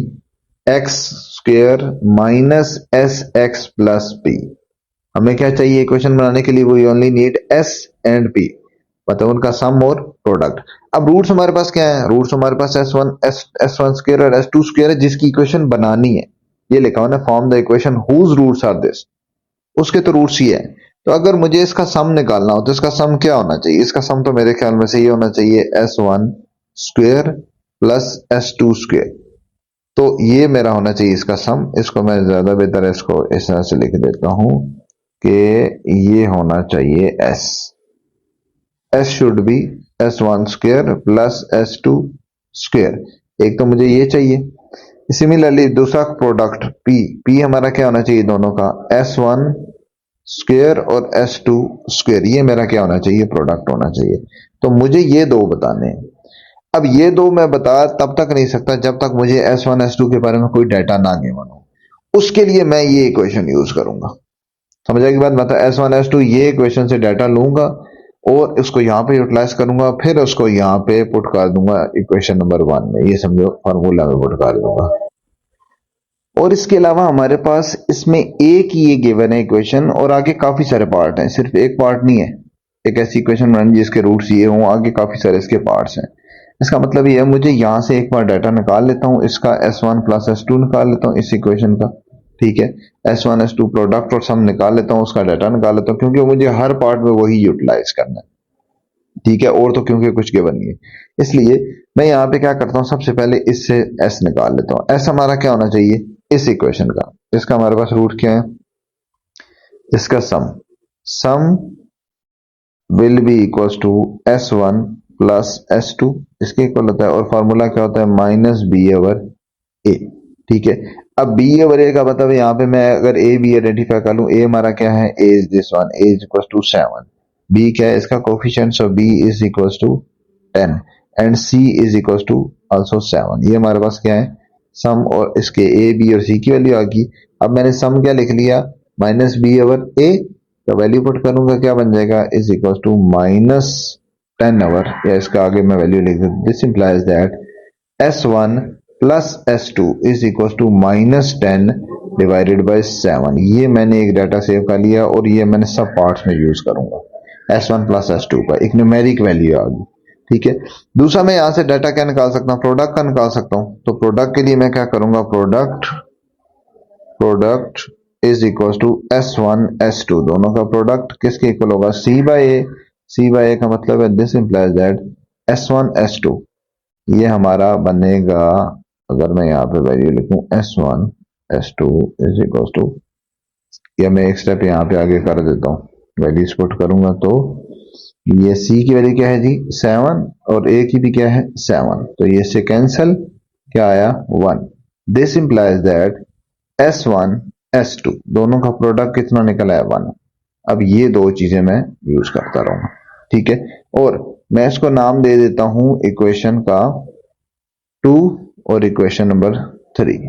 X square minus S x plus P. हमें क्या चाहिए इक्वेशन बनाने के लिए, वो only need S and P, मतलब उनका सम और प्रोडक्ट। अब रूट्स हमारे पास क्या है, रूट्स हमारे पास S1 स्क्वायर और S2 स्क्वायर है, जिसकी इक्वेशन बनानी है, ये लिखा हुआ ना, form the equation whose roots are this, उसके तो रूट्स ही है। तो अगर मुझे इसका सम निकालना हो तो इसका सम क्या होना चाहिए, इसका सम तो मेरे ख्याल में से ये होना चाहिए S1 square plus S2 square, तो ये मेरा होना चाहिए इसका सम। इसको मैं ज्यादा बेहतर है इसको इस तरह से लिख देता हूं कि ये होना चाहिए S should be S1 square plus S2 square, एक तो मुझे ये चाहिए। सिमिलरली दूसरा प्रोडक्ट P हमारा क्या होना चाहिए, दोनों का S1 स्क्वायर और S2 स्क्वायर, ये मेरा क्या होना चाहिए, प्रोडक्ट होना चाहिए। तो मुझे ये दो बताने हैं। अब ये दो मैं बता तब तक नहीं सकता जब तक मुझे S1 S2 के बारे में कोई डाटा ना गिवन हो, उसके लिए मैं ये इक्वेशन यूज करूंगा। समझ आएगी बात, मतलब S1 S2 ये इक्वेशन से डाटा लूंगा और उसको यहाँ पे यूटिलाइज करूंगा, फिर उसको यहाँ पे पुट कर दूंगा इक्वेशन नंबर 1 में, ये समझो फार्मूला में पुट कर दूंगा। और इसके अलावा हमारे पास इसमें एक ही ये गिवन है इक्वेशन, और आगे काफी सारे पार्ट हैं, सिर्फ एक पार्ट नहीं है। एक ऐसी इक्वेशन बनानी जिसके रूट्स ये हों, आगे काफी सारे इसके पार्ट्स हैं। इसका मतलब ये है, मुझे यहां से एक बार डाटा निकाल लेता हूं, इसका S1 प्लस S2 निकाल लेता हूं इस इक्वेशन का, ठीक है, S1 S2 प्रोडक्ट और सम निकाल लेता हूं, उसका डाटा निकाल लेता हूं, क्योंकि मुझे हर पार्ट में वही यूटिलाइज करना है। ठीक है, और तो क्योंकि कुछ गिवन नहीं है, इसलिए मैं यहाँ पे क्या करता हूँ, सबसे पहले इससे S निकाल लेता हूँ। S हमारा क्या होना चाहिए इस इक्वेशन का, इसका हमारे पास रूट क्या है, इसका sum will be equal to S1 plus S2, इसके इक्वल होता है, और फॉर्मूला क्या होता है, माइनस B/A। ठीक है, अब B/A का मतलब यहाँ पे मैं अगर A B आइडेंटिफाई कर लूं, A हमारा क्या है, A is this one, A is equal to 7, B क्या है इसका coefficient, so B is equal to 10 and C is equal to also 7। ये हमारे पास क्या है, सम, और इसके A B और C की वैल्यू आ गई। अब मैंने सम क्या लिख लिया, माइनस B/A का वैल्यू पुट करूंगा, क्या बन जाएगा, इज इक्वल टू -10/, या इसका आगे मैं वैल्यू लिख दूं, this implies that S1 plus S2 is equal to -10 divided by 7। ये मैंने एक डाटा सेव कर लिया और ये मैंने सब पार्ट्स में यूज करूंगा। S1 प्लस S2 का एक न्यूमेरिक वैल्यू आ गई। ठीक है, दूसरा मैं यहां से डाटा क्या निकाल सकता हूं, प्रोडक्ट का निकाल सकता हूं। तो प्रोडक्ट के लिए मैं क्या करूंगा, product is equal to S1 S2, दोनों का प्रोडक्ट किसके इक्वल होगा, C/A। सी बाई ए का मतलब है this implies that S1 S2 ये हमारा बनेगा, अगर मैं यहाँ पे वैल्यू लिखूं S1 S2 is equal to, या मैं एक स्टेप यहाँ पे आगे कर देता हूँ, वैल्यूज पुट करूंगा तो ये C की वैल्यू क्या है जी 7 और A की भी क्या है 7, तो ये से कैंसिल क्या आया 1। This implies that S1 S2 दोनों का प्रोडक्ट कितना निकला है 1। अब ये दो चीजें मैं यूज करता रहूंगा, ठीक है। और मैं इसको नाम दे देता हूं इक्वेशन का 2 और इक्वेशन नंबर 3,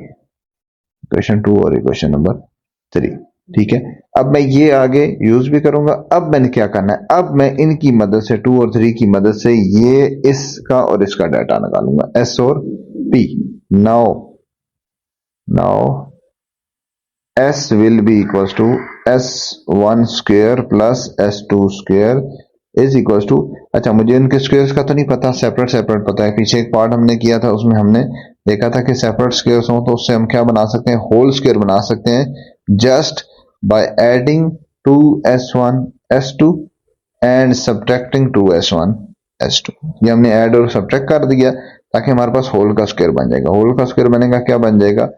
इक्वेशन 2 और इक्वेशन नंबर 3, ठीक है। अब मैं ये आगे यूज भी करूंगा। अब मैंने क्या करना है, अब मैं इनकी मदद से 2 और 3 की मदद से ये इसका और इसका डाटा निकालूंगा S और P। Now S will be equals to S1 square plus S2 square is equals to, अच्छा मुझे इनके स्क्वेयर्स का तो नहीं पता, सेपरेट सेपरेट पता है। पीछे एक पार्ट हमने किया था उसमें हमने देखा था कि सेपरेट स्क्वेयर्स हो तो उससे हम क्या बना सकते हैं, होल स्क्वेयर बना सकते हैं just by adding 2S1 S2 and subtracting 2S1 S2। ये हमने ऐड और सब्ट्रैक्ट कर दिया ताकि हमारे पास होल का स्क्वेयर बन जाएगा। होल का स्क्वेयर बनेगा, क्या बन जाएगा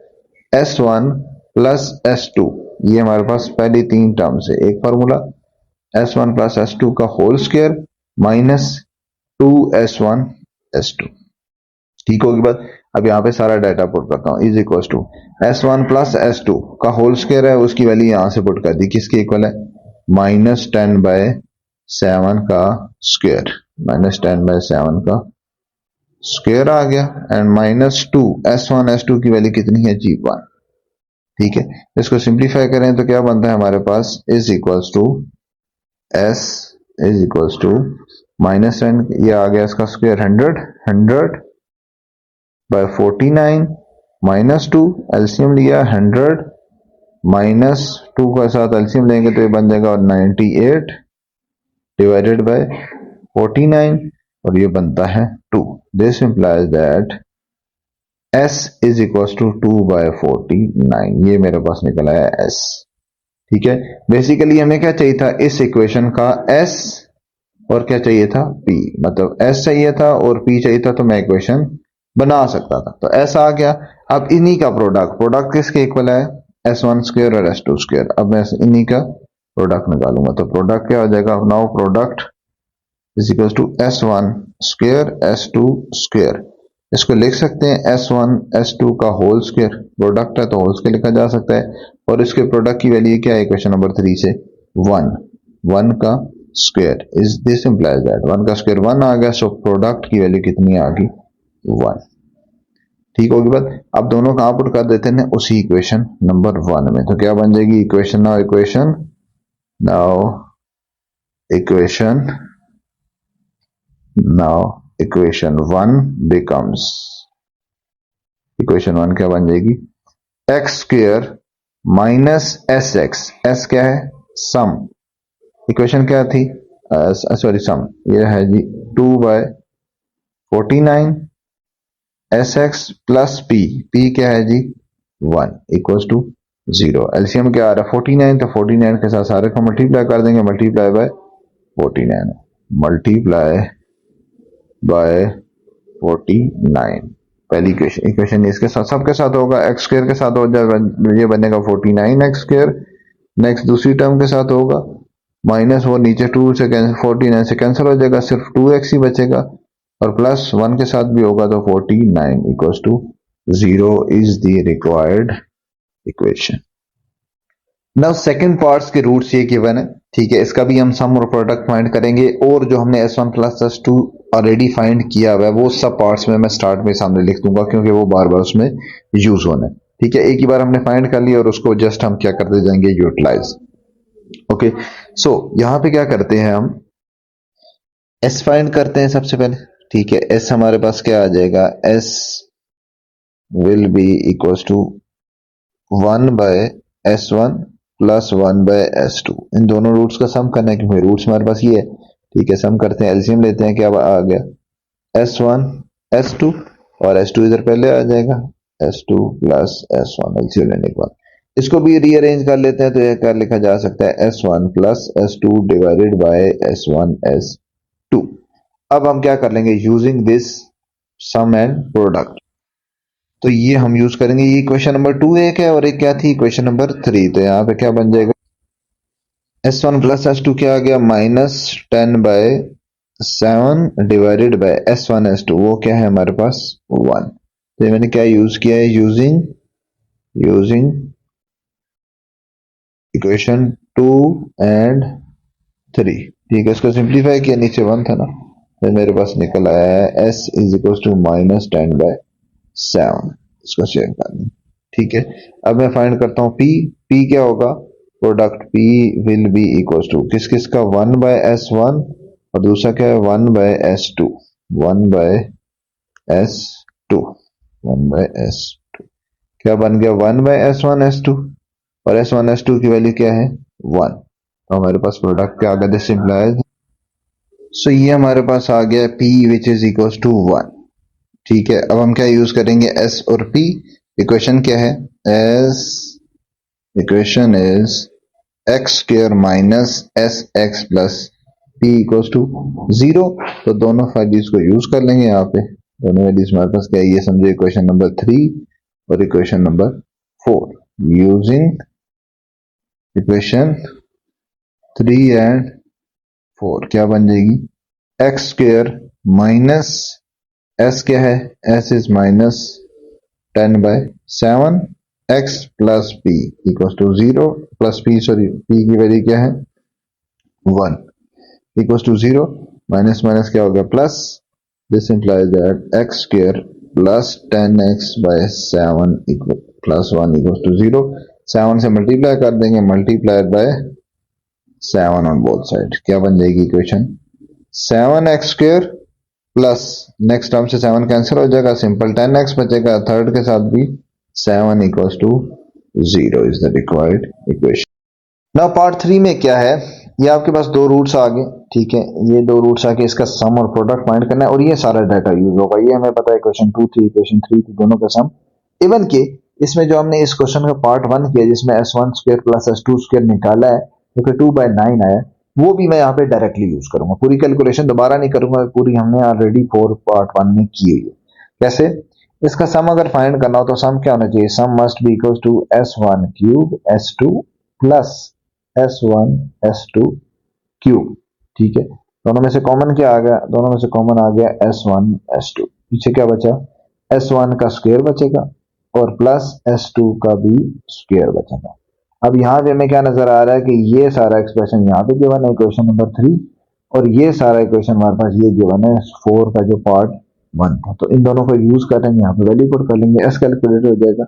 S1 प्लस S2, ये हमारे पास पहली 3 टर्म्स है। एक फार्मूला S1 प्लस S2 का whole square minus 2S1 S2, ठीक होगी बात। अब यहाँ पे सारा डाटा पुट करता हूँ, is equal to S1 plus S2 का होल स्क्वायर है, उसकी वैल्यू यहां से पुट कर दी, किसके इक्वल है -10/7 का स्क्वायर, -10/7 का स्क्वायर आ गया एंड -2 S1 S2 की वैल्यू कितनी है जी 1, ठीक है। इसको सिंप्लीफाई करें तो क्या बनता है हमारे पास, is equals to S is equals to -10, ये आ गया इसका स्क्वायर 100/49 -2 एलसीएम लिया 100 -2 का साथ एलसीएम लेंगे तो ये बन जाएगा 98/49 और ये बनता है 2। This implies that S is equal to 2/49, ये मेरे पास निकला है S, ठीक है। बेसिकली हमें क्या चाहिए था इस इक्वेशन का S और क्या चाहिए था P, मतलब S चाहिए था और P चाहिए था, तो मैं इक्वेशन बना सकता था, तो S आ गया। अब इन्हीं का प्रोडक्ट किसके इक्वल है S1 स्क्वायर और S2 स्क्वायर। अब मैं इन्हीं का प्रोडक्ट निकालूंगा, तो प्रोडक्ट क्या हो जाएगा, now product is equal to S1 square S2 square. इसको लिख सकते हैं S1 S2 का होल स्क्वायर, प्रोडक्ट है तो होल स्क्वायर लिखा जा सकता है। और इसके प्रोडक्ट की वैल्यू क्या है इक्वेशन नंबर 3 से 1 का square, is this implies that 1 का स्क्वायर 1 आ गया, सो प्रोडक्ट की वैल्यू कितनी आ गई 1, ठीक होगी बात। अब दोनों कहां पुट कर देते हैं उसी इक्वेशन नंबर 1 में, तो क्या बन जाएगी equation now equation 1 becomes, equation 1 क्या बन जाएगी x square minus SX, S क्या है सम, इक्वेशन क्या थी सॉरी सम, ये है जी 2/49 SX प्लस P क्या है जी 1 इक्वल्स टू 0। एलसीएम क्या आ रहा है 49, तो 49 के साथ सारे को मल्टीप्लाई कर देंगे, मल्टीप्लाई बाय 49 पहली इक्वेशन इसके साथ सबके साथ होगा, एक्स स्क्वायर के साथ हो जाएगा, ये बनेगा 49x स्क्वायर। नेक्स्ट दूसरी टर्म के साथ होगा माइनस, वो नीचे 2 से 49 से कैंसिल हो जाएगा, सिर्फ 2x ही बचेगा, और प्लस 1 के साथ भी होगा तो 49 equals to 0 is the required equation. Now second parts के रूट्स ये गिवन है, ठीक है। इसका भी हम सम और प्रोडक्ट फाइंड करेंगे, और जो हमने S1 plus S2 already find किया हुआ है वो सब पार्ट्स में मैं स्टार्ट में सामने लिख दूंगा, क्योंकि वो बार बार उसमें यूज होना है, ठीक है। एक ही बार हमने फाइंड कर लिया और उसको जस्ट हम क्या करते जाएंगे यूटिलाइज, ओके। सो यहां पे क्या करते हैं हम S फाइंड करते हैं सबसे पहले, ठीक है। S हमारे पास क्या आ जाएगा, S will be equal to 1/S1 plus 1/S2, इन दोनों रूट्स का सम करना है क्योंकि रूट्स हमारे पास ये है, ठीक है। सम करते हैं, एलसीएम लेते हैं, क्या आ गया S1 S2 और S2 इधर पहले आ जाएगा, S2 प्लस S1 एलसीएम लेने के बाद इसको भी रीअरेंज कर लेते हैं तो यह क्या लिखा जा सकता है S1 plus S2 divided by S1 S2। अब हम क्या कर लेंगे using this sum and product, तो ये हम यूज करेंगे। ये क्वेश्चन नंबर 2 एक है और एक क्या थी क्वेश्चन नंबर 3, तो यहाँ पे क्या बन जाएगा S1 प्लस S2 क्या आ गया -10/7 डिवाइडेड बाय S1 S2, वो क्या है हमारे पास 1। तो ये मैंने क्या यूज किया है यूजिंग इक्वेशन 2 एंड 3, ठीक है। इसको सिंप्लीफाई किया, नीचे 1 था ना, तो मेरे पास निकल आया है S इज इक्वल टू -10/7। इसको चेक कर लें, ठीक है। अब मैं फाइंड करता हूँ P क्या होगा, product P will be equal to किस किस का 1/S1 और दूसरा क्या है 1/S2, 1/S2, 1/S2 क्या बन गया 1/S1 S2 और S1 S2 की वैल्यू क्या है 1, तो हमारे पास प्रोडक्ट क्या आ गया, दिस इंप्लाइज, सो ये हमारे पास आ गया P which is equal to 1, ठीक है। अब हम क्या यूज करेंगे S और P, इक्वेशन क्या है S, equation is x square minus S x plus P equal to 0, तो दोनों वैल्यूज को यूज कर लेंगे यहाँ पे। दोनों वैल्यूज हमारे पास क्या है, ये समझो इक्वेशन नंबर 3 और equation number 4। Using equation 3 and 4 क्या बन जाएगी एक्स स्क्र माइनस एस क्या है, S is -10/7 x plus P equal to 0 plus p, sorry p की वैल्यू क्या है 1 इक्वल टू 0, माइनस माइनस क्या हो गया plus, this implies that x square plus 10x/7 equal plus 1 equal to 0। 7 से multiply कर देंगे, multiplied by 7 on both side, क्या बन जाएगी equation 7x² plus next term से 7 कैंसिल हो जाएगा, सिंपल 10x बचेगा, थर्ड के साथ भी 7 equal to 0 is the required equation. Now part 3 में क्या है, ये आपके पास दो रूट्स आ गए, ठीक है। ये दो रूट्स आके इसका सम और प्रोडक्ट फाइंड करना है और ये सारा डाटा यूज होगा, ये हमें पता है इक्वेशन 2 थी, इक्वेशन 3 थी, दोनों का सम। इवन के इसमें जो हमने इस क्वेश्चन का पार्ट 1 किया जिसमें S1² प्लस S2² निकाला है जो कि 2/9 आया, वो भी मैं यहाँ पे डायरेक्टली यूज करूंगा, पूरी कैलकुलेशन दोबारा नहीं करूंगा, पूरी हमने ऑलरेडी 4 पार्ट 1 में की है। कैसे, इसका सम अगर फाइंड करना हो तो सम क्या होना चाहिए, sum must be equal to S1³ S2 plus S1 S2 cube, ठीक है। दोनों में से कॉमन क्या आ गया, दोनों में से कॉमन आ गया S1 S2, पीछे क्या बचा S1 का स्क्वायर बचेगा और प्लस S2 का भी स्क्वायर बचेगा। अब यहाँ पे हमें क्या नजर आ रहा है कि ये सारा एक्सप्रेशन यहाँ पे गिवन है इक्वेशन नंबर 3 और ये सारा इक्वेशन हमारे पास ये गिवन है 4 का जो पार्ट 1 था, तो इन दोनों को यूज करेंगे, यहाँ पे वैल्यू पुट कर लेंगे, S कैलकुलेट हो जाएगा,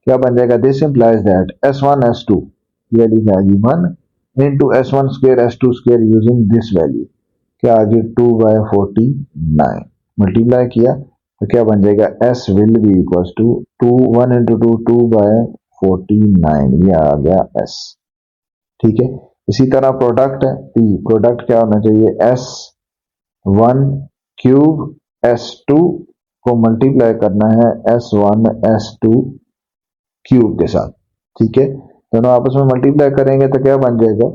क्या बन जाएगा, this implies that S1 S2 ये वैल्यू आएगी 1 into S1² S2² using this value, क्या आ गई 2/49, मल्टीप्लाई किया तो क्या बन जाएगा S will be equals to 1 into 2 2/49, ये आ गया S, ठीक है। इसी तरह प्रोडक्ट है P, प्रोडक्ट क्या होना चाहिए S1³ S2 को मल्टीप्लाई करना है S1 S2 क्यूब के साथ, ठीक है। दोनों आपस में मल्टीप्लाई करेंगे तो क्या बन जाएगा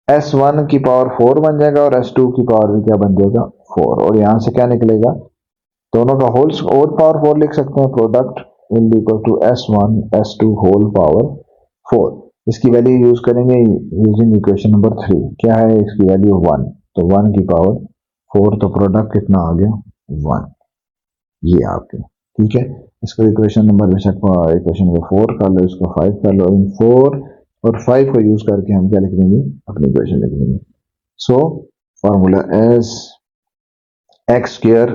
S1 की पावर 4 बन जाएगा और S2 की पावर भी क्या बन जाएगा 4, और यहां से क्या निकलेगा, दोनों का होल और पावर 4 लिख सकते हैं, product will be equal to S1 S2 whole power 4। इसकी वैल्यू यूज करेंगे यूजिंग इक्वेशन नंबर 3, क्या है इसकी वैल्यू 1, तो 1 की पावर 4, तो प्रोडक्ट कितना आ गया 1, ये आपके, ठीक है। इसको इक्वेशन नंबर बेशक इक्वेशन नंबर 4 कर लो, इसको 5 कर लो, इन 4 और 5 को यूज करके हम क्या लिख देंगे, अपनी इक्वेशन लिख देंगे। So formula S x²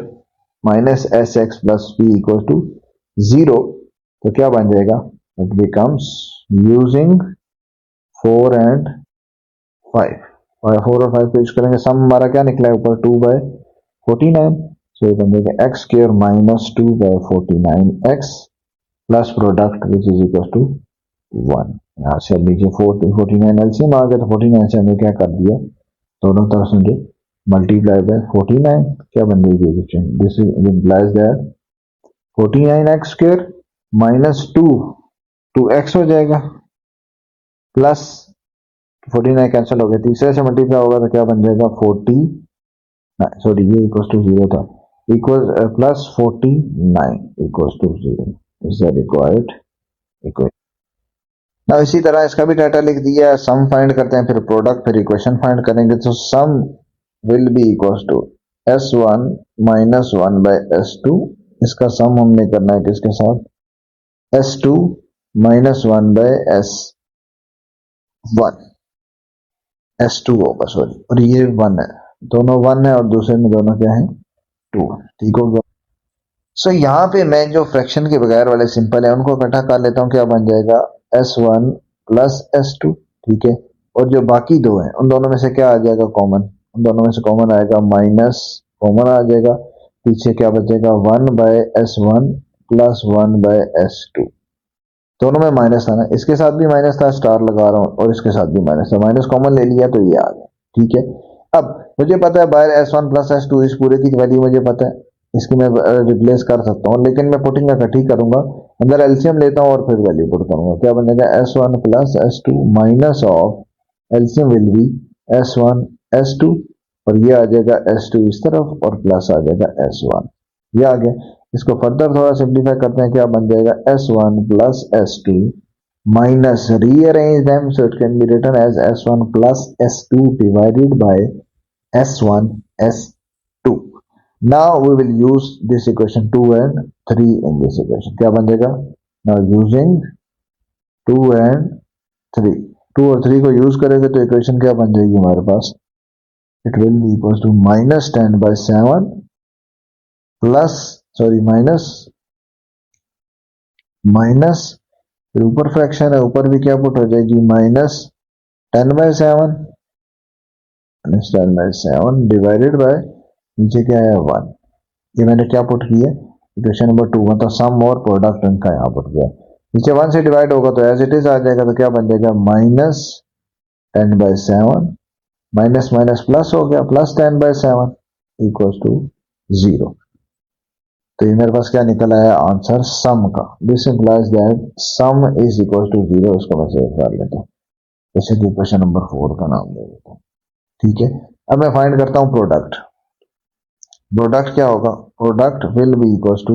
minus S x plus P equal to 0, तो क्या बन जाएगा, इट बिकम्स यूजिंग 4 एंड 5, 4 और 5 को यूज करेंगे, सम हमारा क्या निकला है ऊपर 2/49, सो ये बन जाएगा x² minus 2/49x plus product which is equal to 1। यहाँ से अब नीचे 49 एलसीएम आ गया, तो 49 से हमने क्या कर दिया, दोनों तरफ से मल्टीप्लाई बाय 49, क्या बन जाएगी equation, this implies that 49x² minus 2 2x हो जाएगा प्लस 49 कैंसिल हो गया, तीसरे से मल्टीप्लाई होगा तो क्या बन जाएगा 40, सॉरी ये इक्वल टू 0 था, equal plus 49 equal to 0 is the required equation. ना इसी तरह इसका भी डाटा लिख दिया है, सम फाइंड करते हैं, फिर प्रोडक्ट, फिर इक्वेशन फाइंड करेंगे। तो sum will be equal to S1 minus 1 by S2, इसका सम हमने करना है किसके साथ, S2 minus 1 by S1, S2 होगा सॉरी, और ये 1 है, दोनों 1 है और दूसरे में दोनों क्या है 2, ठीक हो गया। सो यहाँ पे मैं जो फ्रैक्शन के बगैर वाले सिंपल है उनको इकट्ठा कर लेता हूँ, क्या बन जाएगा S1 प्लस S2, ठीक है, और जो बाकी दो हैं उन दोनों में से क्या आ जाएगा कॉमन, उन दोनों में से कॉमन आएगा माइनस, कॉमन आ जाएगा, पीछे क्या बचेगा 1 by S1 plus 1 by S2, दोनों में माइनस था ना, इसके साथ भी माइनस था, स्टार लगा रहा हूँ, और इसके साथ भी माइनस था, माइनस कॉमन ले लिया तो ये आ गया, ठीक है। अब मुझे पता है बाय S1 प्लस S2 इस पूरे की वैल्यू मुझे पता है, इसकी मैं रिप्लेस कर सकता हूँ, लेकिन मैं पुटिंग इकट्ठी करूंगा, अंदर एलसीएम लेता हूँ और फिर वैल्यू पुट करूंगा, क्या बनेगा S1 plus S2 minus of LCM will be S1 S2, और ये आ जाएगा S2 इस तरफ और प्लस आ जाएगा S1, ये आ गया। इसको फर्दर थोड़ा सिंप्लीफाई करते हैं, क्या बन जाएगा S1 plus S2 minus, rearrange them so it can be written as S1 plus S2 divided by S1 S2। Now we will use this equation 2 and 3 in this equation, क्या बन जाएगा, now using 2 and 3, 2 और 3 को use करेंगे तो equation क्या बन जाएगी हमारे पास, it will be equals to minus 10 by 7 plus, sorry minus ऊपर फ्रैक्शन है, ऊपर भी क्या पुट हो जाएगी minus 10 by 7 minus 10 by 7 divided by, नीचे क्या है 1, ये मैंने क्या पुट किया इक्वेशन नंबर 2, मतलब सम और प्रोडक्ट इनका यहाँ पुट किया, नीचे 1 से डिवाइड होगा तो एज इट इज आ जाएगा, तो क्या बन जाएगा minus 10 by 7 minus minus plus हो गया, प्लस 10 बाय 7 इक्वल टू 0। तो ये मेरे पास क्या निकल आया आंसर सम का, this implies that sum is equal to 0, इसको मैं सेव कर लेता हूँ, जैसे कि क्वेश्चन नंबर 4 का नाम दे देता हूँ, ठीक है। अब मैं फाइंड करता हूँ प्रोडक्ट, प्रोडक्ट क्या होगा, product will be equal to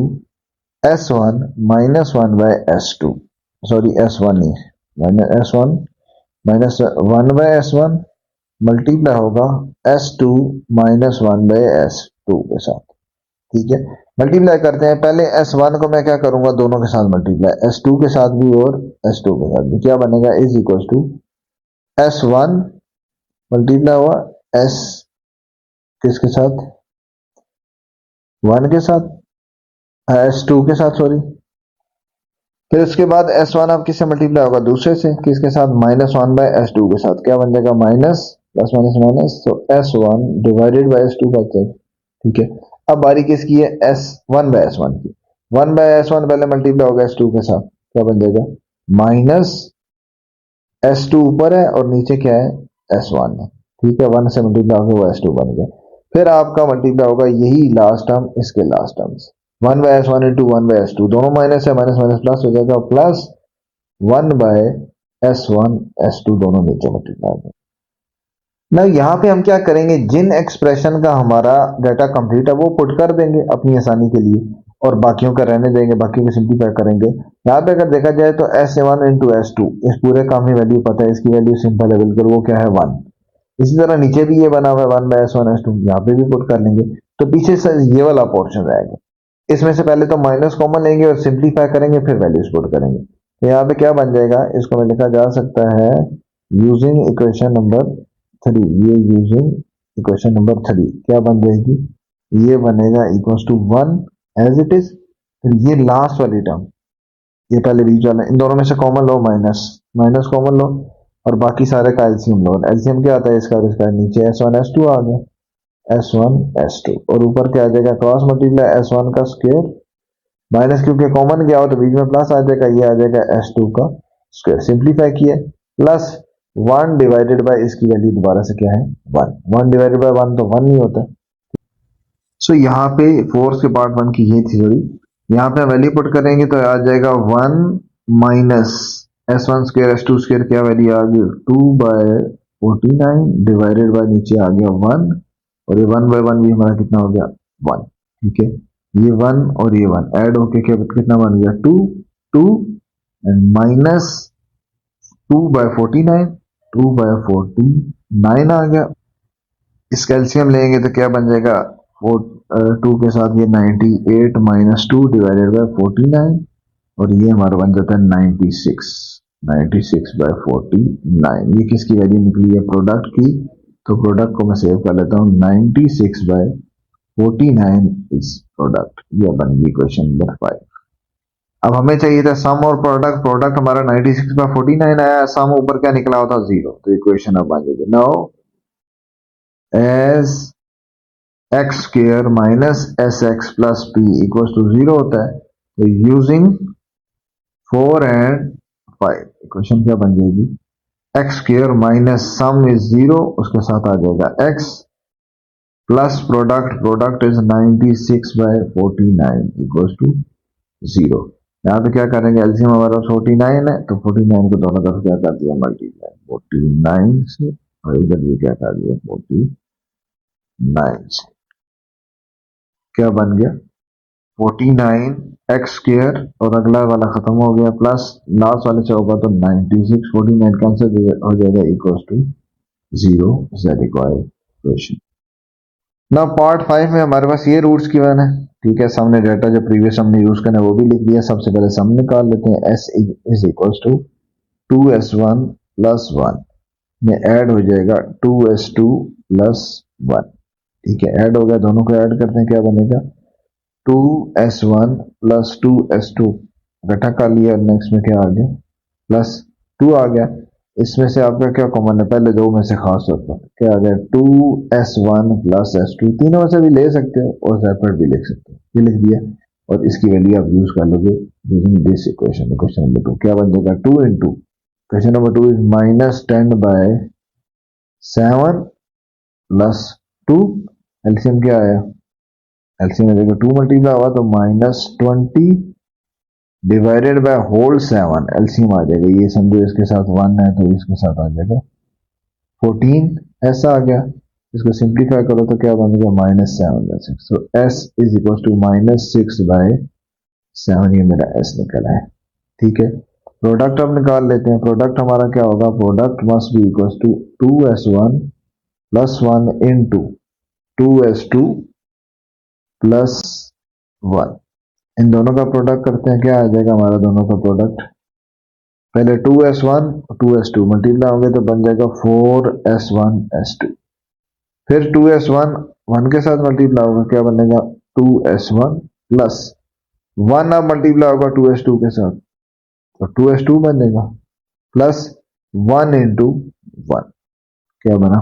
S1 minus 1 by S2, sorry S1 ही minus S1 minus 1 by S1 multiply होगा S2 माइनस 1 बाय S2 के साथ, ठीक है। मल्टीप्लाई करते हैं, पहले S1 को मैं क्या करूंगा दोनों के साथ मल्टीप्लाई, S2 के साथ भी और S2 के साथ भी, क्या बनेगा is equal to S1 multiply हुआ S किसके साथ 1 के साथ, S2 के साथ सॉरी, फिर उसके बाद S1 अब किससे मल्टीप्लाई होगा दूसरे से, किसके साथ माइनस 1 बाय S2 के साथ, क्या बन जाएगा माइनस प्लस माइनस माइनस, तो S1 डिवाइडेड बाय S2 बच जाएगा, ठीक है। अब बारी किसकी है S1 बाय S1 की, 1 बाय S1 पहले मल्टीप्लाई होगा S2 के साथ, क्या बन जाएगा माइनस S2 ऊपर है और नीचे क्या है S1 है, ठीक है, 1 से मल्टीप्लाई होगा वो S2 बन गया, फिर आपका मल्टीप्लाई होगा यही लास्ट टर्म इसके लास्ट टर्म से, 1 by S1 into 1 by S2, दोनों माइनस है, माइनस माइनस प्लस हो जाएगा, प्लस 1 बाय S1 S2 दोनों नीचे मल्टीप्लाई होगा। ना यहाँ पे हम क्या करेंगे, जिन एक्सप्रेशन का हमारा डाटा कंप्लीट है वो पुट कर देंगे अपनी आसानी के लिए, और बाकियों का रहने देंगे, बाकी को सिंप्लीफाई करेंगे। यहाँ पे अगर देखा जाए तो S1 इंटू S2, इस पूरे का हमें वैल्यू पता है, इसकी वैल्यू सिंपल है बिल्कुल, वो क्या है 1, इसी तरह नीचे भी ये बना हुआ है 1 बाय S1 S2, यहाँ पे भी पुट कर लेंगे, तो पीछे से ये वाला पोर्शन रहेगा, इसमें से पहले तो माइनस कॉमन लेंगे और सिंप्लीफाई करेंगे, फिर वैल्यूज पुट करेंगे, तो यहाँ पे क्या बन जाएगा, इसको मैं लिखा जा सकता है यूजिंग इक्वेशन नंबर 3, ये यूजिंग इक्वेशन नंबर 3 क्या बन जाएगी, ये बनेगा equal to 1 as it is, फिर ये लास्ट वाली टर्म, ये पहले बीच वाला, इन दोनों में से कॉमन लो, माइनस माइनस कॉमन लो, और बाकी सारे का एलसीएम लो, एलसीएम क्या आता है इसका और इसका, नीचे S1 S2 आ गया, S1 S2, और ऊपर क्या आ जाएगा क्रॉस मल्टीप्लाई S1 का स्क्वायर, माइनस क्योंकि कॉमन गया हो तो बीच में प्लस आ जाएगा, ये आ जाएगा S2 का स्क्वायर, सिंप्लीफाई किए, प्लस 1 डिवाइडेड बाय इसकी वैल्यू दोबारा से क्या है 1, 1 डिवाइडेड बाय 1 तो 1 नहीं होता। सो यहाँ पे फोर्स के पार्ट 1 की ये थ्योरी, यहाँ पे वैल्यू पुट करेंगे तो आ जाएगा 1 minus S1 square S2 square क्या वैल्यू आ गई 2/49 डिवाइडेड बाय नीचे आ गया 1 और ये 1/1 भी हमारा कितना हो गया 1। ठीक है, ये 1 और ये 1 ऐड होके क्या कितना बन गया 2 2 एंड माइनस 2/49 2/49 आ गया। इस कैल्शियम लेंगे तो क्या बन जाएगा 2 के साथ ये 98 माइनस 2 डिवाइडेड बाय 49 और ये हमारा बन जाता है 96/49। ये किसकी वैल्यू निकली है प्रोडक्ट की, तो प्रोडक्ट को मैं सेव कर लेता हूँ 96/49 इज प्रोडक्ट। ये बन गई क्वेश्चन नंबर 5। अब हमें चाहिए था सम और प्रोडक्ट, प्रोडक्ट हमारा 96/49 आया, सम ऊपर क्या निकला होता 0, तो इक्वेशन अब बन जाएगी now as x square minus S x plus P equal to 0 होता है, तो यूजिंग 4 एंड 5 इक्वेशन क्या बन जाएगी x square minus sum is 0, उसके साथ आ जाएगा x plus product, product is 96/49 equal to 0। यहाँ पे क्या करेंगे एलसीएम हमारा 49 है, तो 49 को दोनों तरफ क्या कर दिया मल्टीप्लाई 49 से और इधर भी क्या कर दिया 49 से, क्या बन गया 49 एक्स स्क्वायर और अगला वाला खत्म हो गया प्लस लास्ट वाले से होगा तो 96 49 कैंसिल हो जाएगा equal to 0 is the required question. ना पार्ट 5 में हमारे पास ये रूट्स गिवन है। ठीक है, सामने डाटा जो प्रीवियस हमने यूज करना है वो भी लिख दिया। सबसे पहले सम निकाल लेते हैं s is equal to 2s1 plus 1 में ऐड हो जाएगा 2s2 प्लस 1। ठीक है, ऐड हो गया, दोनों को ऐड करते हैं क्या बनेगा 2s1 प्लस 2s2 इकट्ठा कर लिया और नेक्स्ट में क्या आ गया प्लस 2 आ गया। इसमें से आपका क्या कॉमन है पहले दो में से खास तौर पर क्या आ गया 2s1 प्लस s2, तीनों में से भी ले सकते हो और सेपरेट भी लिख सकते हो, ये लिख दिया और इसकी वैल्यू आप यूज कर लोगे using this equation. Question number 2 क्या बन जाएगा 2 into question number 2 is -10/7 plus 2, LCM क्या आया एलसीएम में देखो 2 मल्टीप्लाई हुआ तो -20 डिवाइडेड बाय होल 7, एलसीएम आ जाएगा, ये समझो इसके साथ 1 है तो इसके साथ आ जाएगा 14, ऐसा आ गया। इसको सिंप्लीफाई करो तो क्या बनेगा -7/6, सो s इज इक्वल टू -6/7, ये मेरा s निकला है। ठीक है, प्रोडक्ट अब निकाल लेते हैं। प्रोडक्ट हमारा क्या होगा product must be equal to 2s1 plus 1 into 2s2 plus 1, इन दोनों का प्रोडक्ट करते हैं क्या आ जाएगा हमारा दोनों का प्रोडक्ट, पहले 2s1 और 2s2 मल्टीप्लाई होंगे तो बन जाएगा 4s1s2, फिर 2s1 1 के साथ मल्टीप्लाई होगा क्या बनेगा 2s1 प्लस 1 अब मल्टीप्लाई होगा 2s2 के साथ तो 2s2 बनेगा प्लस 1 इंटू 1, क्या बना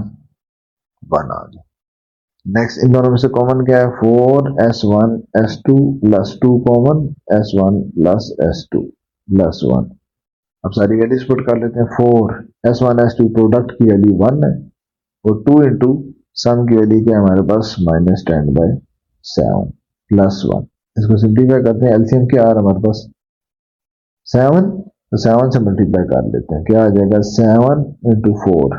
1 आ गया। नेक्स्ट इन दोनों में से कॉमन क्या है 4s1s2 plus 2 common s1 plus s2 plus 1, अब सारी वैल्यूज पुट कर लेते हैं 4s1s2 प्रोडक्ट की वैल्यू 1 है और 2 इंटू सम की वैल्यू क्या है हमारे पास -10/7 प्लस 1, इसको सिंप्लीफाई करते हैं एलसीएम क्या आ रहा है हमारे पास 7, तो 7 से मल्टीप्लाई कर लेते हैं क्या आ जाएगा 7 इंटू 4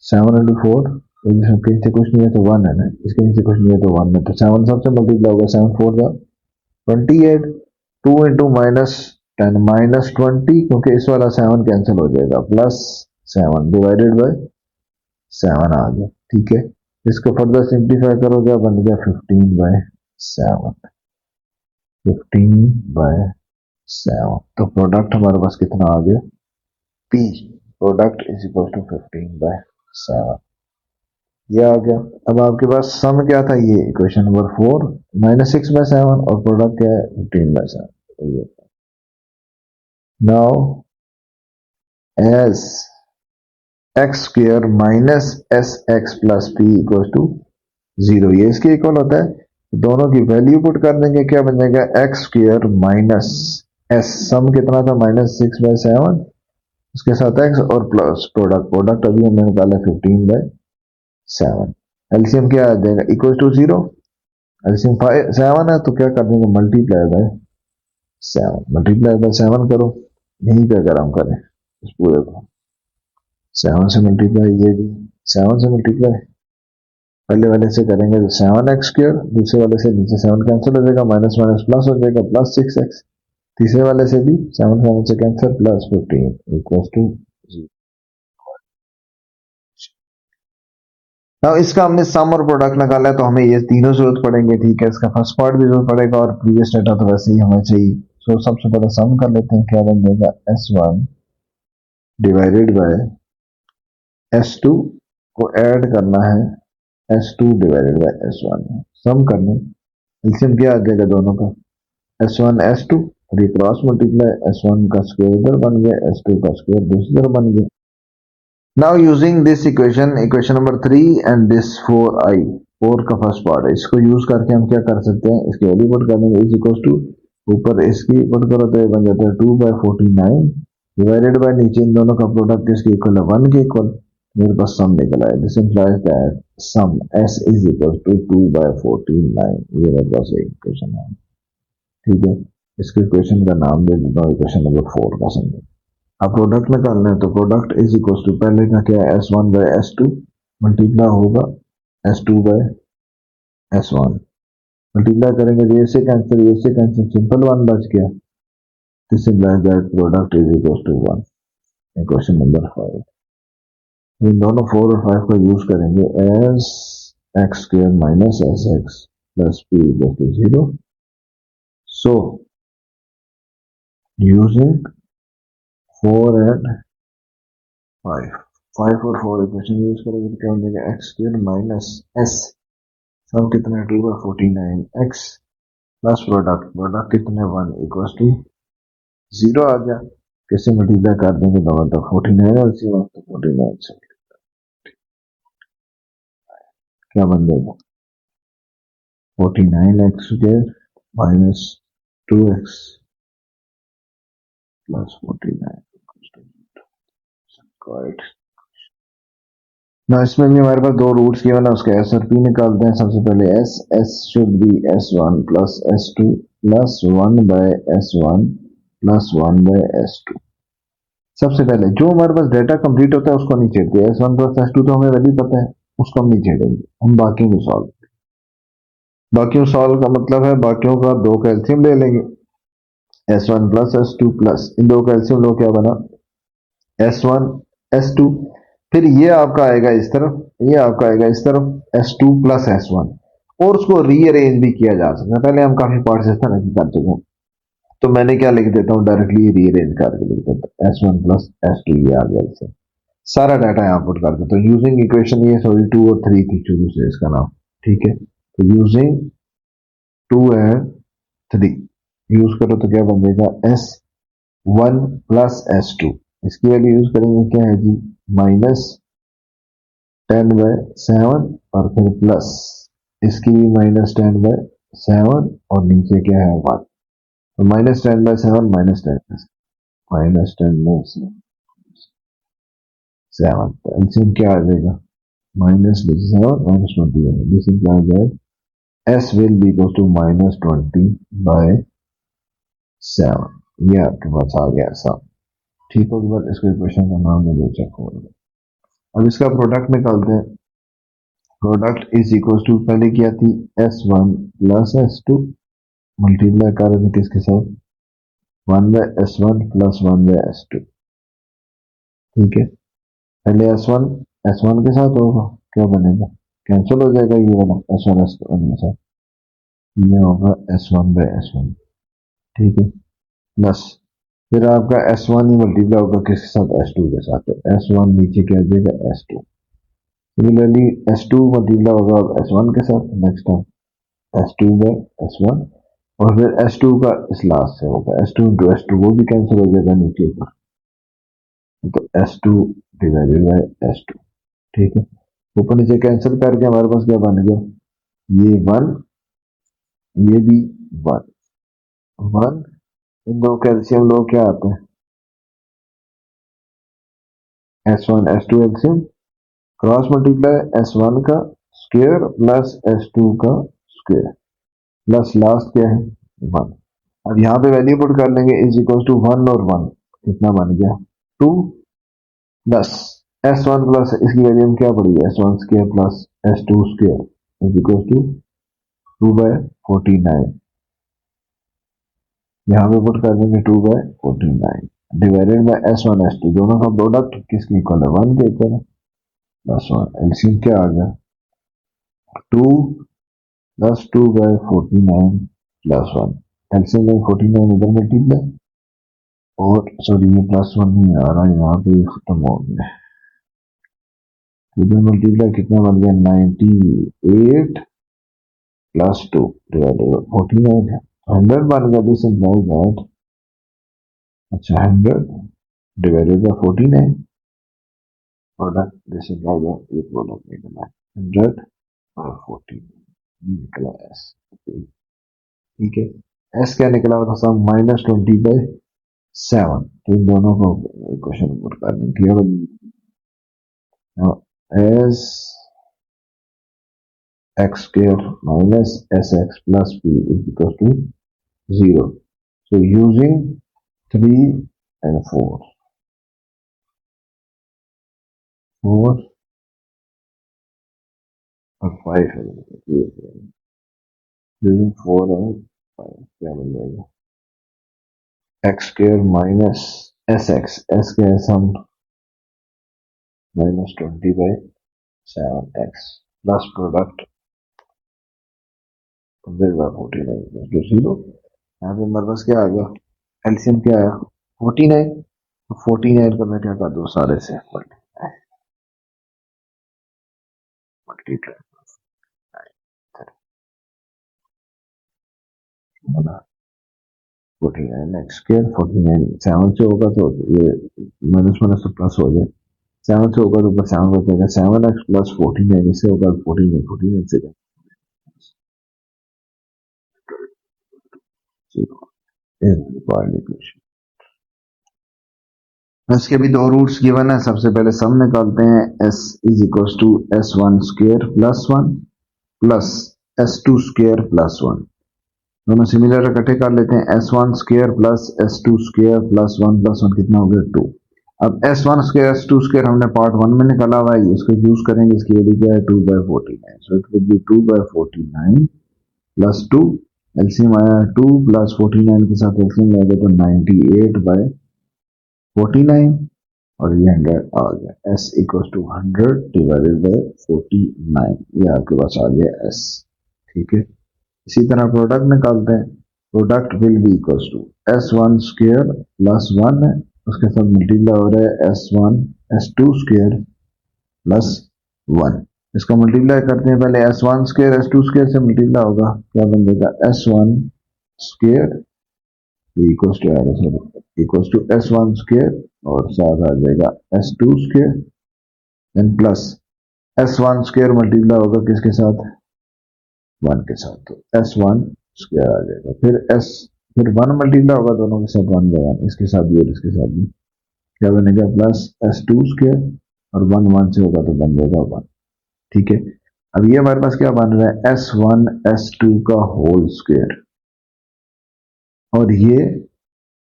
7 इंटू 4, इसके नीचे कुछ नहीं है तो 1 है ना, इसके नीचे कुछ नहीं है तो 1 है, तो 7 सबसे मल्टीप्लाई होगा 7 4 का 28, 2 इंटू -10 -20 क्योंकि इस वाला 7 कैंसिल हो जाएगा प्लस 7 डिवाइडेड बाय 7 आ गया। ठीक है, इसको फर्दर सिंप्लीफाई करो क्या बन गया 15/7 15/7, तो प्रोडक्ट हमारे पास कितना आ गया P product is equal to 15/7, ये आ गया। अब आपके पास सम क्या था ये इक्वेशन नंबर 4 -6/7 और प्रोडक्ट क्या है 15/7, तो ये now S x square minus S x plus P equal to 0, ये इसके इक्वल होता है, दोनों की वैल्यू पुट कर देंगे क्या बन जाएगा एक्स स्क्वायर माइनस एस, सम कितना था -6/7 उसके साथ x और प्लस प्रोडक्ट, प्रोडक्ट अभी हमने निकाला 15/7, एलसीएम क्या आ जाएगा इक्वल टू 0, एलसीएम 7 है तो क्या कर देंगे मल्टीप्लाई बाय 7 मल्टीप्लाई बाय 7 करो, यहीं पे अगर हम करें इस पूरे को 7 से मल्टीप्लाई, ये भी 7 से मल्टीप्लाई, पहले वाले से करेंगे तो 7x², दूसरे वाले से नीचे 7 कैंसिल हो जाएगा, माइनस माइनस प्लस हो जाएगा, प्लस 6x, तीसरे वाले से भी 7 7 से कैंसिल, प्लस 15 इक्वल्स टू 0। अब इसका हमने सम और प्रोडक्ट निकाला है तो हमें ये तीनों जरूरत पड़ेंगे, ठीक है। इसका फर्स्ट पार्ट भी जरूरत पड़ेगा और प्रीवियस डेटा तो वैसे ही हमें चाहिए। सो सबसे पहले सम कर लेते हैं, क्या बन जाएगा S1 डिवाइडेड बाय S2 को ऐड करना है S2 डिवाइडेड बाय S1 में, सम करने एलसीएम क्या आ जाएगा दोनों का, S1 S2 और ये क्रॉस मल्टीप्लाई, S1 का स्क्वायर इधर बन गया, S2 का स्क्वायर दूसरी तरफ बन गया। Now using this equation number 3 and this 4i, 4 का फर्स्ट पार्ट है, इसको यूज करके हम क्या कर सकते हैं, इसकी वैल्यू पुट कर देंगे, इज इक्वल टू ऊपर इसकी पुट करो तो ये बन जाता है 2/49 डिवाइडेड बाय नीचे इन दोनों का प्रोडक्ट इसके इक्वल है 1 के इक्वल, मेरे पास सम निकल आया। This implies that sum s is equal to 2/49, ये मेरे पास एक इक्वेशन है, ठीक है। इसके इक्वेशन का नाम दे देता हूँ इक्वेशन नंबर 4 का सम। अब प्रोडक्ट निकालना है तो प्रोडक्ट इज इक्वल टू पहले का क्या है S1 बाय S2 मल्टीप्लाई होगा S2 बाय S1, मल्टीप्लाई करेंगे तो ये से कैंसिल, सिंपल 1 बच गया। This implies that product is equal to 1। Question number 5, इन दोनों 4 और 5 को यूज करेंगे S x² minus sx plus p equal to 0। So using 4 and 5 और 4 इक्वेशन यूज करोगे तो क्या हो जाएगा x² माइनस s, सब कितना 2/49 x प्लस प्रोडक्ट कितने 1 इक्वल टू 0 आ गया। कैसे मल्टीप्लाई कर देंगे दोनों तो 49 और 0 तो 49 से क्या बन जाएगा 49x² minus 2x plus 49 correct. ना इसमें भी हमारे पास दो रूट्स किए ना, उसके एस और पी निकालते हैं। सबसे पहले S should be S1 plus S2 plus 1/S1 plus 1/S2। सबसे पहले जो हमारे पास डेटा कंप्लीट होता है उसको नहीं छेड़ते, S1 प्लस S2 तो हमें वैल्यू पता है, उसको हम नहीं छेड़ेंगे, हम बाकियों को सॉल्व, बाकियों सॉल्व का मतलब है बाकियों का दो का एलसीएम ले लेंगे, S1 प्लस S2 प्लस इन दो का एलसीएम लो, क्या बना S1 S2, फिर ये आपका आएगा इस तरफ, ये आपका आएगा इस तरफ S2 प्लस S1, और उसको रीअरेंज भी किया जा सकता है। पहले हम काफी पार्ट इस तरह की कर चुके हैं, तो मैंने क्या लिख देता हूँ डायरेक्टली रीअरेंज करके लिख देता हूँ S1 प्लस S2, ये आ गया इससे सारा डाटा यहाँ पुट कर देता हूँ यूजिंग इक्वेशन, ये सॉरी 2 और 3 थी शुरू से इसका नाम, ठीक है। तो यूजिंग 2 एंड 3 यूज करो तो क्या बन जाएगा S1 प्लस S2, इसकी वैल्यू यूज करेंगे क्या है जी माइनस 10/7 और फिर प्लस इसकी भी माइनस 10/7 और नीचे क्या है 1, तो माइनस 10/7 माइनस 10/7 तो एलसीएम क्या आ जाएगा माइनस 7 माइनस 20, दिस क्या आ जाएगा S will be equal to minus 20/7, ये आपके पास आ गया सब, ठीक होगी बात। इसको इक्वेशन का नाम दे चेक होगा। अब इसका प्रोडक्ट निकालते हैं, प्रोडक्ट इज इक्वल टू पहले क्या थी S1 प्लस S2 मल्टीप्लाई कर रहे थे किसके साथ 1/S1 प्लस 1/S2, ठीक है। पहले S1 के साथ होगा, क्या बनेगा कैंसिल हो जाएगा ये वाला S1 S1 के साथ, ये होगा S1/S1, ठीक है। प्लस फिर आपका S1 ही मल्टीप्लाई होगा किसके साथ S2 के साथ, तो S1 नीचे क्या आ जाएगा S2, सिमिलरली S2 मल्टीप्लाई होगा S1 के साथ, नेक्स्ट टाइम S2/S1 और फिर S2 का इस लास्ट से होगा S2 into S2, वो भी कैंसिल हो जाएगा नीचे ऊपर, तो S2 डिवाइडेड बाय S2, ठीक है। ऊपर नीचे कैंसिल करके हमारे पास क्या बन गया ये 1, ये भी 1, इन दो कैल्शियम लो क्या आते हैं S1 S2 एल्सियम क्रॉस मल्टीप्लाई S1 का स्क्वायर प्लस S2 का स्क्वायर प्लस लास्ट क्या है 1। अब यहाँ पे वैल्यू पुट कर लेंगे इज इक्वल टू 1 और 1 कितना बन गया 2 प्लस S1 प्लस इसकी वैल्यू हम क्या पड़ी S1 square plus S2 square is equal to 2/49 यहाँ पे पुट कर देंगे 2/49 डिवाइडेड बाय S1 S2 दोनों का प्रोडक्ट किसके इक्वल है 1 के इक्वल है प्लस 1 एलसीएम क्या आ गया 2 प्लस 2/49 प्लस 1 एलसीएम में 49 इधर मल्टीप्लाई और सॉरी ये प्लस 1 नहीं आ रहा यहाँ पे खत्म हो गया इधर मल्टीप्लाई कितना बन गया 98 प्लस 2 डिवाइडेड बाय 49 है 100 बन गया दिस इम्प्लाइज दैट अच्छा 100 divided by 49 product this implies that ये प्रोडक्ट निकला 100 और 49 ये निकला एस ठीक है एस क्या निकला होता सम -20/7 तो इन दोनों को इक्वेशन पुट करने की S x square minus sx plus p is equal to 0. So using 3 and 4 और 5 है using 4 and 5 क्या बन जाएगा x square minus sx s के सम -20/7x plus product 100/49 0 यहाँ पे हमारे पास क्या आ गया एलसीएम क्या आया 49 49 को मैं क्या कर दूँ सारे से मल्टीप्लाई 49 एक्स स्क्वायर 49 7 से होगा तो ये माइनस माइनस तो प्लस हो जाए 7 से होगा तो ऊपर 7 बचेगा 7x प्लस 49 इससे होगा 49 से इसके भी दो रूट्स गिवन है सबसे पहले सम निकालते हैं s is equal to s1 square plus 1 plus s2 square plus 1 दोनों सिमिलर इकट्ठे कर लेते हैं s1 square plus s2 square plus 1 कितना हो गया 2 अब s1 स्क्वायर s2 स्क्वायर हमने पार्ट 1 में निकाला हुआ है इसको यूज करेंगे इसकी वैल्यू क्या है 2/49 सो it will B 2/49 plus 2 LCM आया 2 प्लस 49 के साथ एलसीएम लगा तो 98/49 और ये 100 आ गया s equal to 100 divided by 49 ये आपके पास आ गया s ठीक है इसी तरह प्रोडक्ट निकालते हैं product will be equal to s1 square plus 1 है उसके साथ मल्टीप्लाई हो रहा है s1 s2 स्क्वायर प्लस 1 इसका मल्टीप्लाई करते हैं पहले s1 स्क्वायर s2 स्क्वायर से मल्टीप्लाई होगा क्या बन जाएगा s1 square equals to s1 square और साथ आ जाएगा s2 square then plus s1 square multiply होगा किसके साथ 1 के साथ तो s1 स्क्वायर आ जाएगा फिर 1 मल्टीप्लाई होगा दोनों के साथ 1 बाय 1 इसके साथ भी और इसके साथ भी क्या बनेगा प्लस s2 स्क्वायर और 1 1 से होगा तो बन जाएगा 1 ठीक है अब ये हमारे पास क्या बन रहा है s1 s2 का होल स्क्वायर और ये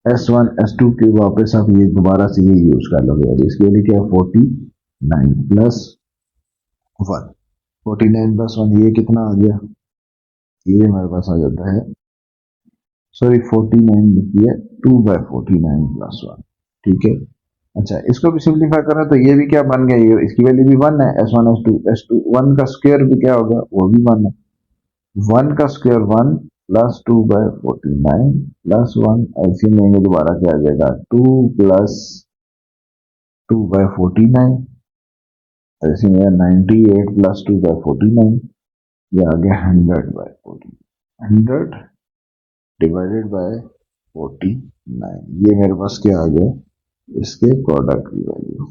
s1 s2 के वापस आप ये दोबारा से ये यूज कर लोगे इसके लिए क्या 49 प्लस 1 49 प्लस 1 ये कितना आ गया ये हमारे पास आ जाता है सॉरी 49 लिखिए 2/49 प्लस 1 ठीक है अच्छा इसको भी सिंप्लीफाई करें तो ये भी क्या बन गया ये इसकी वैल्यू भी 1 है s1 s2 1 का स्क्वायर भी क्या होगा वो भी 1 है 1 का स्क्वायर 1 प्लस 2/49 प्लस 1 एलसीएम लेंगे दोबारा क्या आ जाएगा 2 प्लस 2/49 एलसीएम 98 प्लस 2/49 ये आ गया 100/49 100 डिवाइडेड बाय 49 ये मेरे पास क्या आ गया इसके प्रोडक्ट की वैल्यू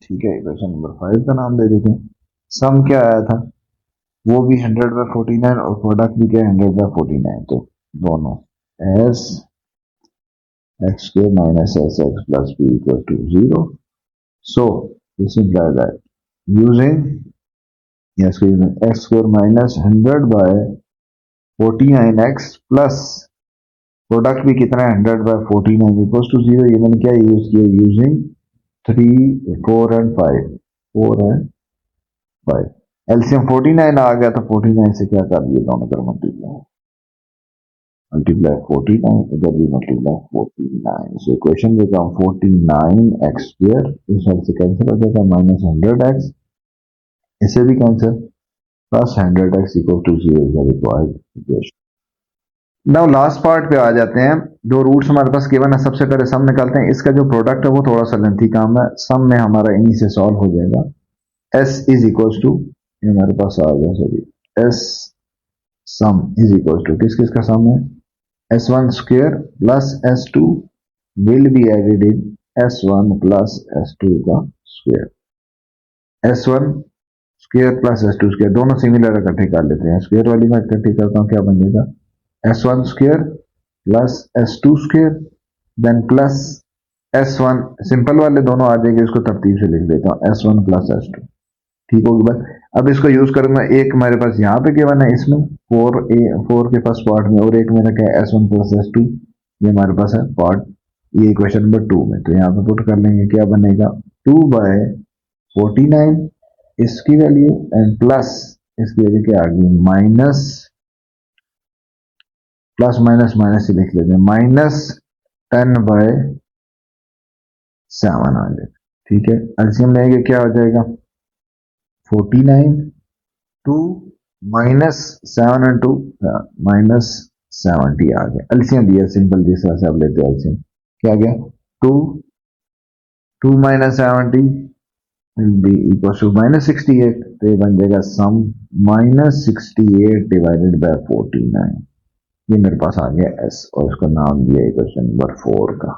ठीक है इक्वेशन नंबर 5 का नाम दे देते हैं सम क्या आया था वो भी 100/49 और प्रोडक्ट भी क्या 100/49 तो दोनों S x square minus S x plus b equal to 0 so this implies that using x square minus 100/49x plus product भी कितना है 100/49 इक्वल्स टू 0। ये मैंने क्या यूज किया, यूजिंग 3, 4 एंड 5, 4 एंड 5। एलसीएम 49 आ गया तो 49 से क्या कर दिया दोनों तरफ मल्टीप्लाई 49, इधर भी multiply 49। So equation become 49x square, इस साइड से कैंसिल हो जाएगा, माइनस 100x, इसे भी cancel, plus 100x equal to 0 is the required equation. Now last part पे आ जाते हैं। जो रूट्स हमारे पास गिवन है, सबसे पहले सम निकालते हैं। इसका जो प्रोडक्ट है वो थोड़ा सा लेंथी काम है, सम में हमारा इन्हीं से सॉल्व हो जाएगा। s इज इक्वल टू, ये हमारे पास आ गया sorry, s sum is equal to किस किस का सम है, s1 square plus s2 will be added in s1 plus s2 का square. s1 square plus s2 square दोनों सिमिलर इकट्ठे कर लेते हैं। स्क्वायर वाली में इकट्ठे करता हूँ, क्या बन जाएगा, s1 square plus s2 square then plus s1, simple वाले दोनों आ जाएंगे, इसको तरतीब से लिख देता हूँ, s1 प्लस s2। ठीक होगी बात। अब इसको यूज करूंगा, एक हमारे पास यहाँ पे क्या बना है, इसमें 4 के फर्स्ट पार्ट में, और एक मेरा क्या है s1 प्लस s2, ये हमारे पास है पार्ट, ये इक्वेशन नंबर 2 में। तो यहाँ पे पुट कर लेंगे, क्या बनेगा 2/49 इसकी वैल्यू एंड प्लस इसकी वैल्यू क्या आ गई, माइनस, प्लस माइनस माइनस से लिख लेते हैं, माइनस 10/7 आ जाएगा। ठीक है, एलसीएम लेंगे क्या हो जाएगा 49, 2 माइनस 7 एंड 2 माइनस 70 आ गया। एलसीएम दिया सिंपल, जिस तरह से आप लेते हो एलसीएम, क्या आ गया 2 minus 70 b equal to minus 68। तो ये बन जाएगा सम माइनस 68 डिवाइडेड बाय 49। ये मेरे पास आ गया s, और इसका नाम दिया क्वेश्चन नंबर 4 का।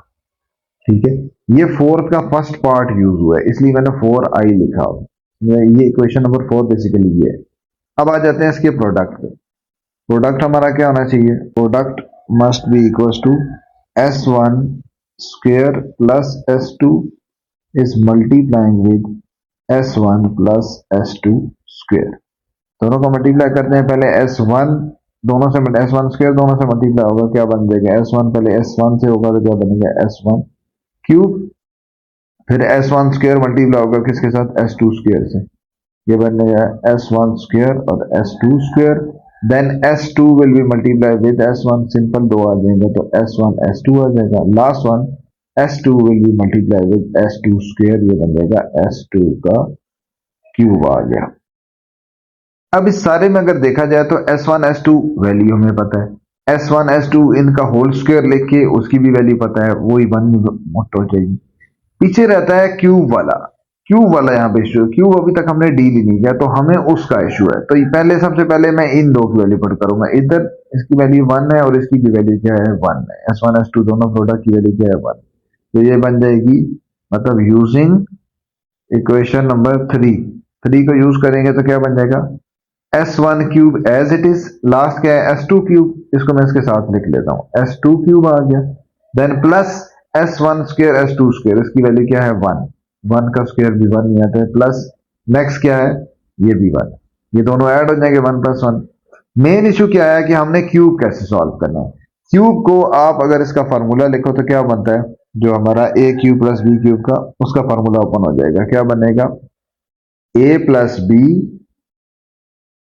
ठीक है, ये फोर्थ का फर्स्ट पार्ट यूज हुआ है, इसलिए मैंने 4i लिखा हो। ये इक्वेशन नंबर 4 बेसिकली ये है। अब आ जाते हैं इसके प्रोडक्ट पे। प्रोडक्ट हमारा क्या होना चाहिए, product must be equal to s1 square plus s2 is multiplying with s1 plus s2 square. दोनों को मल्टीप्लाई करते हैं, पहले s1 दोनों से s1 स्क्वायर दोनों से मल्टीप्लाई होगा, क्या बन जाएगा s1, पहले s1 से होगा तो क्या बनेगा s1 क्यूब, फिर s1 स्क्वायर मल्टीप्लाई होगा किसके साथ, s2 स्क्वायर से, ये बन जाएगा s1 स्क्वायर और s2 square, then s2 will be multiply with s1, simple दो आ जाएंगे तो s1 s2 आ जाएगा, last one s2 will be multiply with s2 square, ये बन जाएगा s2 का क्यूब आ गया। अब इस सारे में अगर देखा जाए तो s1 s2 वैल्यू हमें पता है, s1 s2 इनका होल स्क्वायर लेके उसकी भी वैल्यू पता है, वही 1 मोट हो जाएगी। पीछे रहता है क्यूब वाला यहाँ पे इशू है, क्यूब अभी तक हमने डील ही नहीं किया, तो हमें उसका इशू है। तो पहले सबसे पहले मैं इन दो की वैल्यू पुट करूंगा, इधर इसकी वैल्यू 1 है और इसकी भी वैल्यू क्या है 1 है, s1 s2 दोनों प्रोडक्ट की वैल्यू क्या है 1। तो ये बन जाएगी, मतलब यूजिंग इक्वेशन नंबर 3 को यूज करेंगे तो क्या बन जाएगा s1 cube as it is, last क्या है s2 क्यूब, इसको मैं इसके साथ लिख लेता हूं, s2 क्यूब आ गया, then plus s1 square s2 square, इसकी वैल्यू क्या है 1 का स्क्वायर भी 1 ही आता है, प्लस नेक्स्ट क्या है ये भी 1, ये दोनों ऐड हो जाएंगे 1 + 1। मेन इशू क्या है कि हमने क्यूब कैसे सॉल्व करना है। क्यूब को आप अगर इसका फार्मूला लिखो तो क्या बनता है, जो हमारा a cube plus b cube का, उसका फार्मूला ओपन हो जाएगा, क्या बनेगा a plus B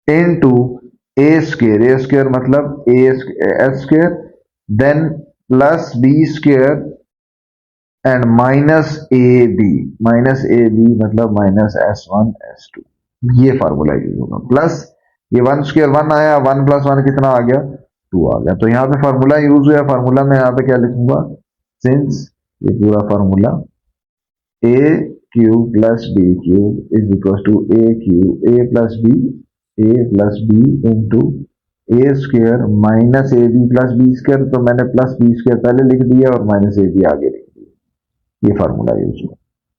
into A square मतलब S square, then plus B square and minus A B मतलब माइनस s1 s2, ये फार्मूला यूज होगा। प्लस ये 1 स्क्वायर 1 आया, 1 + 1 कितना आ गया 2 आ गया, तो यहाँ पे फार्मूला यूज हुआ। फार्मूला में यहाँ पे क्या लिखूंगा, सिंस ये पूरा formula a cube plus b cube is equal to a cube a plus b into a square minus A b plus B square, तो मैंने प्लस बी स्क्वायर पहले लिख दिया और माइनस ए बी आगे लिख दिया, ये फार्मूला यूज हुआ।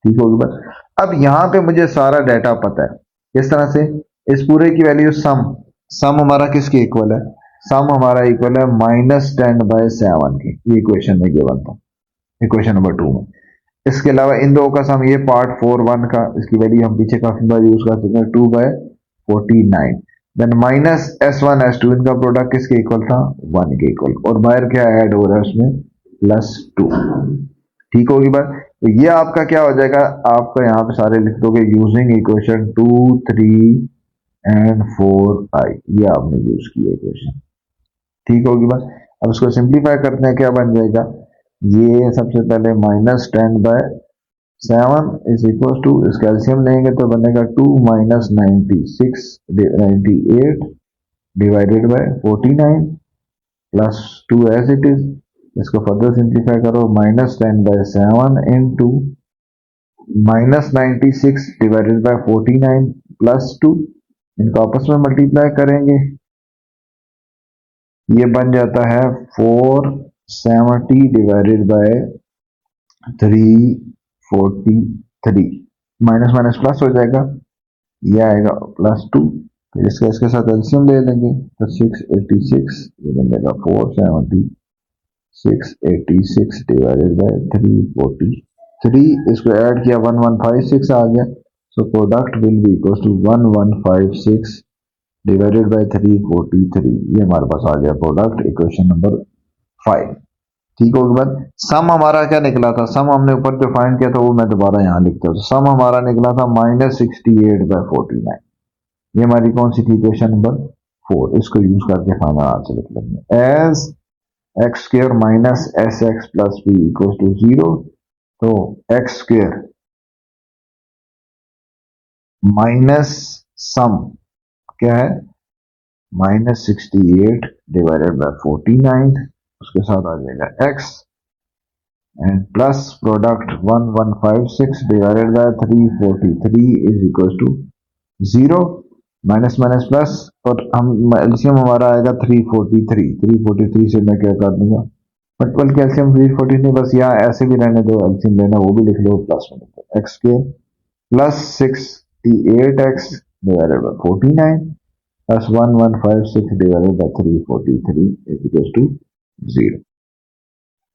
ठीक होगी बात। अब यहाँ पे मुझे सारा डाटा पता है, इस तरह से इस पूरे की वैल्यू सम हमारा किसके इक्वल है, सम हमारा इक्वल है -10/7 की, ये इक्वेशन में गिवन था इक्वेशन नंबर 2 में। इसके अलावा इन दो का सम, ये पार्ट 4 1 का, इसकी वैल्यू हम पीछे काफी बार यूज कर चुके हैं 2/49। देन माइनस S1 S2 इनका प्रोडक्ट किसके इक्वल था 1 के इक्वल, और बाहर क्या ऐड हो रहा है उसमें +2। ठीक होगी बात। तो ये आपका क्या हो जाएगा, आपका यहाँ पे सारे लिख दोगे यूजिंग इक्वेशन 2 3 एंड 4i, ये आपने यूज किया इक्वेशन। ठीक होगी बात। अब इसको सिंप्लीफाई करते हैं, क्या बन जाएगा, ये सबसे पहले -10/7 इज इक्वल टू, इसका एलसीएम लेंगे तो बनेगा 2 - 98 divided by 49 +2 as it is. इसको फर्दर सिंप्लीफाई करो, -10/7 इंटू -96 डिवाइडेड बाय 49 +2, इनको आपस में मल्टीप्लाई करेंगे, ये बन जाता है 470 divided by 343, minus minus plus हो जाएगा, ये आएगा +2, फिर इसका इसके साथ एलसीएम ले लेंगे तो 686, ये बन जाएगा 476 डिवाइडेड बाय 343, इसको ऐड किया 1156 आ गया, so product will be equal to 1156 divided by 343, ये हमारे पास आ गया प्रोडक्ट, इक्वेशन नंबर 5। ठीक होगी बात। सम हमारा क्या निकला था, सम हमने ऊपर जो फाइंड किया था वो मैं दोबारा यहाँ लिखता हूँ, सम हमारा निकला था -68/49, ये हमारी कौन सी थी इक्वेशन नंबर 4, इसको यूज करके फाइनल आंसर लिख लेंगे एज x² - sx + b = 0, तो x² माइनस सम क्या है -68 डिवाइडेड बाय 49, उसके साथ आ जाएगा x and plus product 1156 divided by 343 is equal to 0, minus minus plus, और हम एलसीएम हमारा आएगा 343 से मैं क्या कर दूंगा मल्टीपल कैल्शियम 343, बस यहाँ ऐसे भी रहने दो, एलसीएम लेना वो भी लिख लो, प्लस में लिखो x² +68x divided by 49 plus 1156 divided by 343 is equal to 0।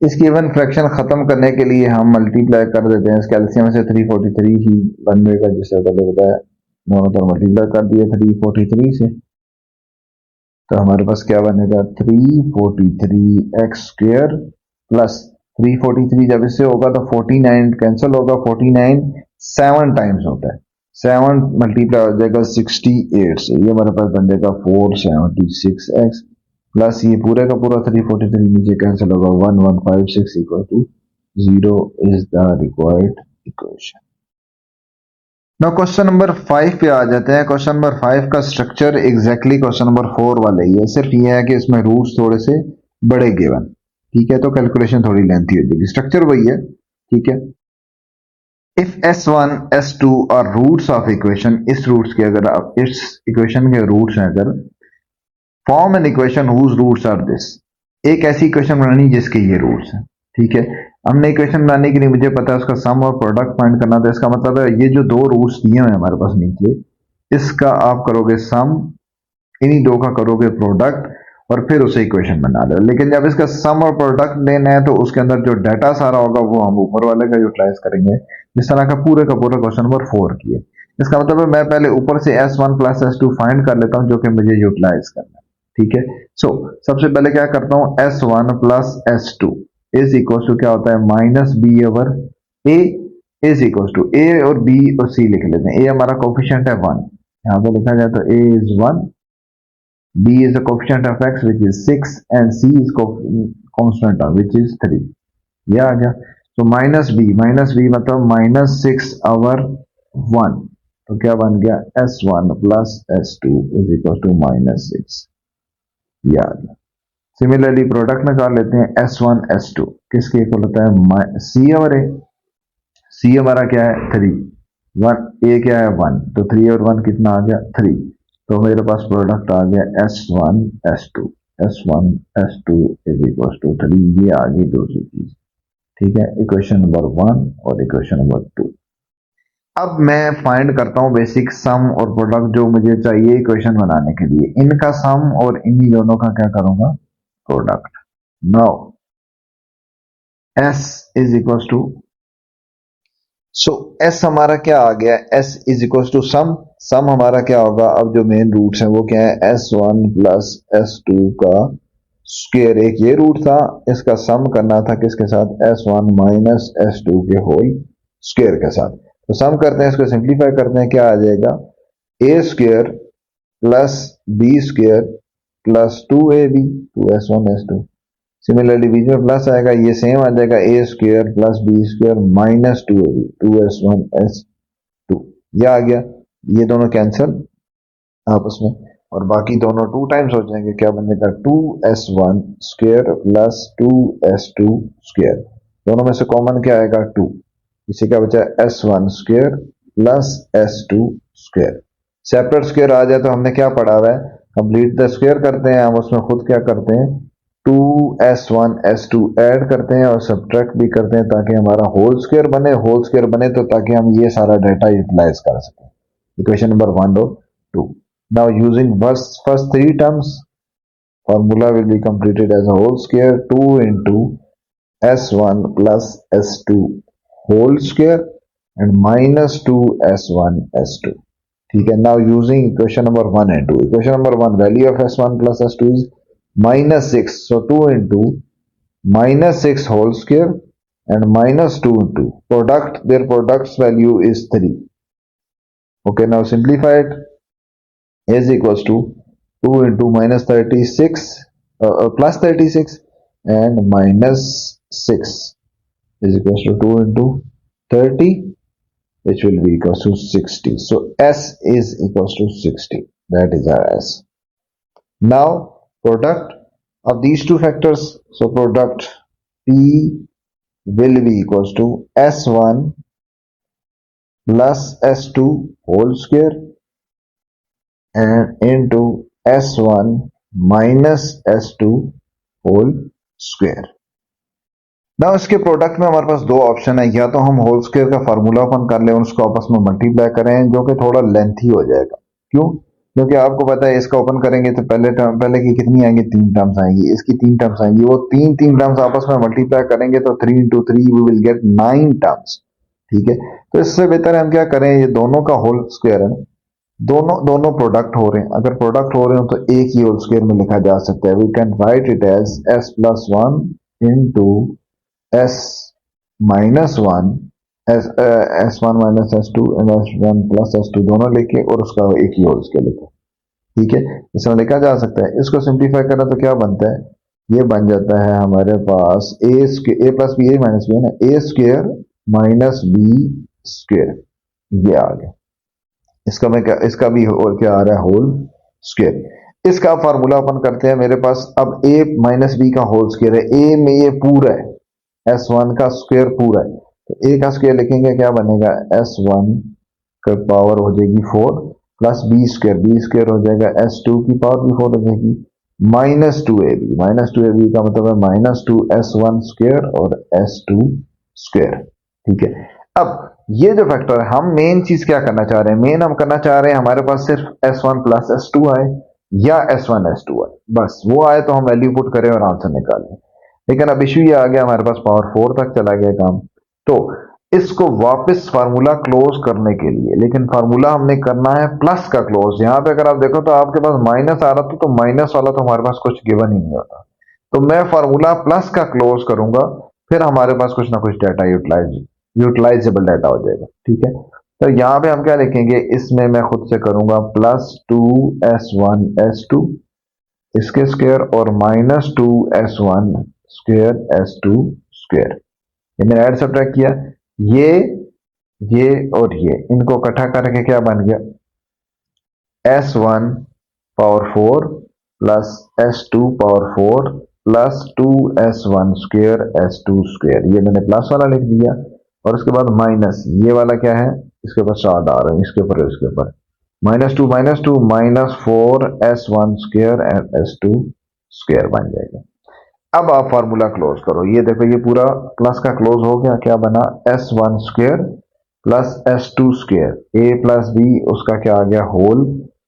इस गिवन फ्रैक्शन खत्म करने के लिए हम मल्टीप्लाई कर देते हैं, इस कैल्शियम से 343 ही बनेगा, जिससे पहले बताया, दोनों तरफ मल्टीप्लाई कर दिया 343 से, तो हमारे पास क्या बनेगा 343x² प्लस 343 जब इससे होगा तो 49 कैंसिल होगा, 49 7 टाइम्स होता है, 7 मल्टीप्लाई हो जाएगा 68 से, ये हमारे पास बन जाएगा 476x प्लस ये पूरे का पूरा 343 नीचे कैंसिल होगा, 1156 equal to 0 is the required equation. Now question number 5 पे आ जाते हैं। क्वेश्चन नंबर 5 का स्ट्रक्चर एग्जैक्टली क्वेश्चन नंबर 4 वाले ही है, सिर्फ ये है कि इसमें रूट्स थोड़े से बड़े गिवन, ठीक है, तो कैलकुलेशन थोड़ी लेंथी हो जाएगी, स्ट्रक्चर वही है, ठीक है। If S1 S2 are roots of equation, इस रूट्स के अगर आप इस इक्वेशन के रूट्स हैं अगर, form an equation whose roots are this, एक ऐसी इक्वेशन बनानी जिसके ये रूट्स हैं, ठीक है। हमने इक्वेशन बनाने के लिए मुझे पता है उसका सम और प्रोडक्ट फाइंड करना था, इसका मतलब है ये जो दो रूट्स दिए हुए हैं हमारे पास नीचे, इसका आप करोगे सम, इन्हीं दो का करोगे प्रोडक्ट, और फिर उसे इक्वेशन बना लो। लेकिन जब इसका सम और प्रोडक्ट लेना है तो उसके अंदर जो डाटा सारा होगा वो हम ऊपर वाले का यूटिलाइज करेंगे, जिस तरह का पूरे का पूरा क्वेश्चन नंबर 4 की है। इसका मतलब है मैं पहले ऊपर से S1 + S2 फाइंड कर लेता हूं जो कि मुझे यूटिलाइज करना है, ठीक है। सो सबसे पहले क्या करता हूं, S1 + S2 is equal to क्या होता है -b/a is equal to a और b और c लिख लेते हैं। a हमारा कोफिशिएंट है 1, यहां पे लिखा जाए तो a is 1, b is the coefficient of x which is 6 and c is constant which is 3, ये आ गया। तो -b मतलब -6/1, तो क्या बन गया S1 + S2 is equal to -6, ये आ गया। सिमिलरली प्रोडक्ट निकाल लेते हैं S1 S2 किसके इक्वल होता है c/a, c हमारा क्या है 3, 1 a क्या है 1, तो 3 और 1 कितना आ गया 3, तो मेरे पास प्रोडक्ट आ गया S1 S2 is equal to 3, ये आ गई दूसरी चीज, ठीक है, इक्वेशन नंबर 1 और इक्वेशन नंबर 2। अब मैं फाइंड करता हूं बेसिक सम और प्रोडक्ट जो मुझे चाहिए इक्वेशन बनाने के लिए, इनका सम और इन्हीं दोनों का क्या करूंगा product. Now S is equal to, so S हमारा क्या आ गया, S is equal to sum, sum हमारा क्या होगा, अब जो मेन रूट्स हैं वो क्या है, S1 प्लस S2 का स्क्वायर, एक ये रूट था, इसका सम करना था किसके साथ, S1 माइनस S2 के होल स्क्वायर के साथ। तो सम करते हैं, इसको सिंप्लीफाई करते हैं, क्या आ जाएगा, A square plus B square plus 2ab, 2S1S2। Similarly बीच में प्लस आएगा, ये सेम आ जाएगा, A square plus B square minus 2ab, 2S1S2। ये आ गया, ये दोनों कैंसिल आपस में, और बाकी दोनों 2 टाइम्स हो जाएंगे, क्या बनेगा, 2S1 square plus 2S2 square, दोनों में से कॉमन क्या आएगा, 2, इसी का बचा S1 square plus S2 square. Separate square आ जाए तो हमने क्या पढ़ा हुआ है, कंप्लीट द स्क्वायर करते हैं, हम उसमें खुद क्या करते हैं, 2S1S2 ऐड करते हैं और सब्ट्रैक्ट भी करते हैं, ताकि हमारा होल स्क्वायर बने, होल स्क्वायर बने तो ताकि हम ये सारा डाटा यूटिलाइज कर सकें। इक्वेशन नंबर 1 और 2। Now using first 3 terms, formula will be completed as a whole square, 2 into S1 plus S2 whole square and minus 2S1 S2. ठीक है, now using equation number 1 and 2. Equation number 1, value of S1 plus S2 is minus 6. So 2 into minus 6 whole square and minus 2 into product, their product's value is 3. Okay, now simplify it. Is equals to 2 into minus 36 plus 36 and minus 6 is equals to 2 into 30, which will be equals to 60. So S is equals to 60. That is our S. Now product of these two factors. So product P will be equals to S1 plus S2 whole square and into S1 minus S2 whole square. ना इसके product में हमारे पास 2 option है, या तो हम whole square का formula open कर लें और उसको आपस में मल्टीप्लाई करें, जो कि थोड़ा लेंथी हो जाएगा। क्यों? क्योंकि आपको पता है इसका ओपन करेंगे तो पहले की कितनी आएंगी, 3 टर्म्स आएंगी, इसकी 3 टर्म्स आएंगी, वो तीन टर्म्स आपस में मल्टीप्लाई करेंगे तो 3 into 3 we will get 9 terms. ठीक है, तो इससे बेहतर है हम क्या करें, ये दोनों का होल स्क्वायर है, दोनों प्रोडक्ट हो रहे हैं, अगर प्रोडक्ट हो रहे हो तो एक ही होल स्क्वायर में लिखा जा सकता है। We can write it as S plus 1 into S minus 1, S1 minus S2 and S1 plus S2 दोनों लेके और उसका एक ही होल स्क्वायर लिखा। ठीक है, इसमें लिखा जा सकता है। इसको सिंप्लीफाई करें तो क्या बनता है, ये बन जाता है हमारे पास a plus b, a minus b है ना, a square minus B square, ये आ गया। इसका भी क्या आ रहा है, होल स्क्वायर। इसका फार्मूला अपन करते हैं, मेरे पास अब a माइनस बी का होल स्क्वायर है, a में ये पूरा है, S1 का स्क्वायर पूरा है, तो a का स्क्वायर लिखेंगे, क्या बनेगा, S1 का पावर हो जाएगी 4 प्लस बी स्क्वायर हो जाएगा S2 की पावर भी 4 हो जाएगी, माइनस 2ab का मतलब है माइनस 2S1 स्क्वायर और S2 स्क्वायर। ठीक है, अब ये जो फैक्टर है, हम मेन चीज क्या करना चाह रहे हैं, मेन हम करना चाह रहे हैं हमारे पास सिर्फ S1 प्लस S2 आए या S1 S2 आए, बस वो आए तो हम वैल्यू पुट करें और आंसर निकालें। लेकिन अब इश्यू ये आ गया, हमारे पास पावर 4 तक चला गया काम, तो इसको वापस फार्मूला क्लोज करने के लिए, लेकिन फार्मूला हमने करना है प्लस का क्लोज। यहां पे अगर आप देखो तो आपके पास माइनस आ रहा था, तो माइनस वाला तो हमारे पास कुछ गिवन ही नहीं होता, तो मैं फार्मूला प्लस का क्लोज करूंगा, फिर हमारे पास कुछ ना कुछ डाटा यूटिलाइजेबल डाटा हो जाएगा। ठीक है, तो यहां पे हम क्या लिखेंगे, इसमें मैं खुद से करूंगा प्लस 2S1 S2 इसके स्क्वायर और minus 2S1 square S2 square, ये मैंने ऐड सब्ट्रैक्ट किया, ये और ये इनको इकट्ठा करके क्या बन गया, S1 power 4 plus S2 power 4 plus 2S1 square S2 square, ये मैंने प्लस वाला लिख दिया, और उसके बाद माइनस ये वाला क्या है, इसके ऊपर 4 डाल रहे हैं, इसके ऊपर इसके ऊपर minus 2 minus 4S1 square and S2 square बन जाएगा। अब आप फार्मूला क्लोज करो, ये देखो ये पूरा प्लस का क्लोज हो गया, क्या बना, S1 square plus S2 square, a plus b उसका क्या आ गया, होल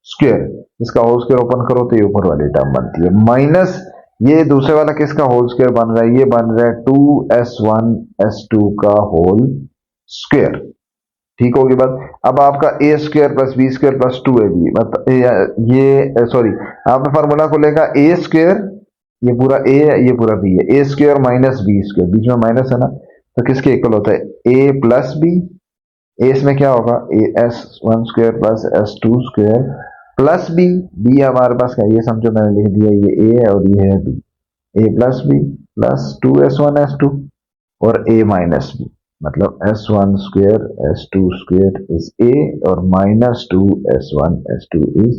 स्क्वायर, इसका होल स्क्वायर ओपन करो तो ये ऊपर वाली टर्म बनती है, माइनस ये दूसरे वाला किसका होल स्क्वायर बन रहा है, ये बन रहा है 2S1 S2 का होल स्क्वायर। ठीक होगी बात। अब आपका A square plus B square plus 2ab, मतलब ये सॉरी, आपने फार्मूला खोलेगा ए स्क्वायर, ये पूरा ए है ये पूरा बी है, A square minus B square, बीच में माइनस है ना, तो किसके इक्वल होता है ए प्लस बी। ए इसमें क्या होगा a S one square plus S two square plus b, b हमारे पास क्या है, ये समझो मैंने लिख दिया, ये ए है और ये है B, A plus B plus 2s1 s2 और a माइनस बी, मतलब s1 square s2 square is a और minus 2s1 s2 is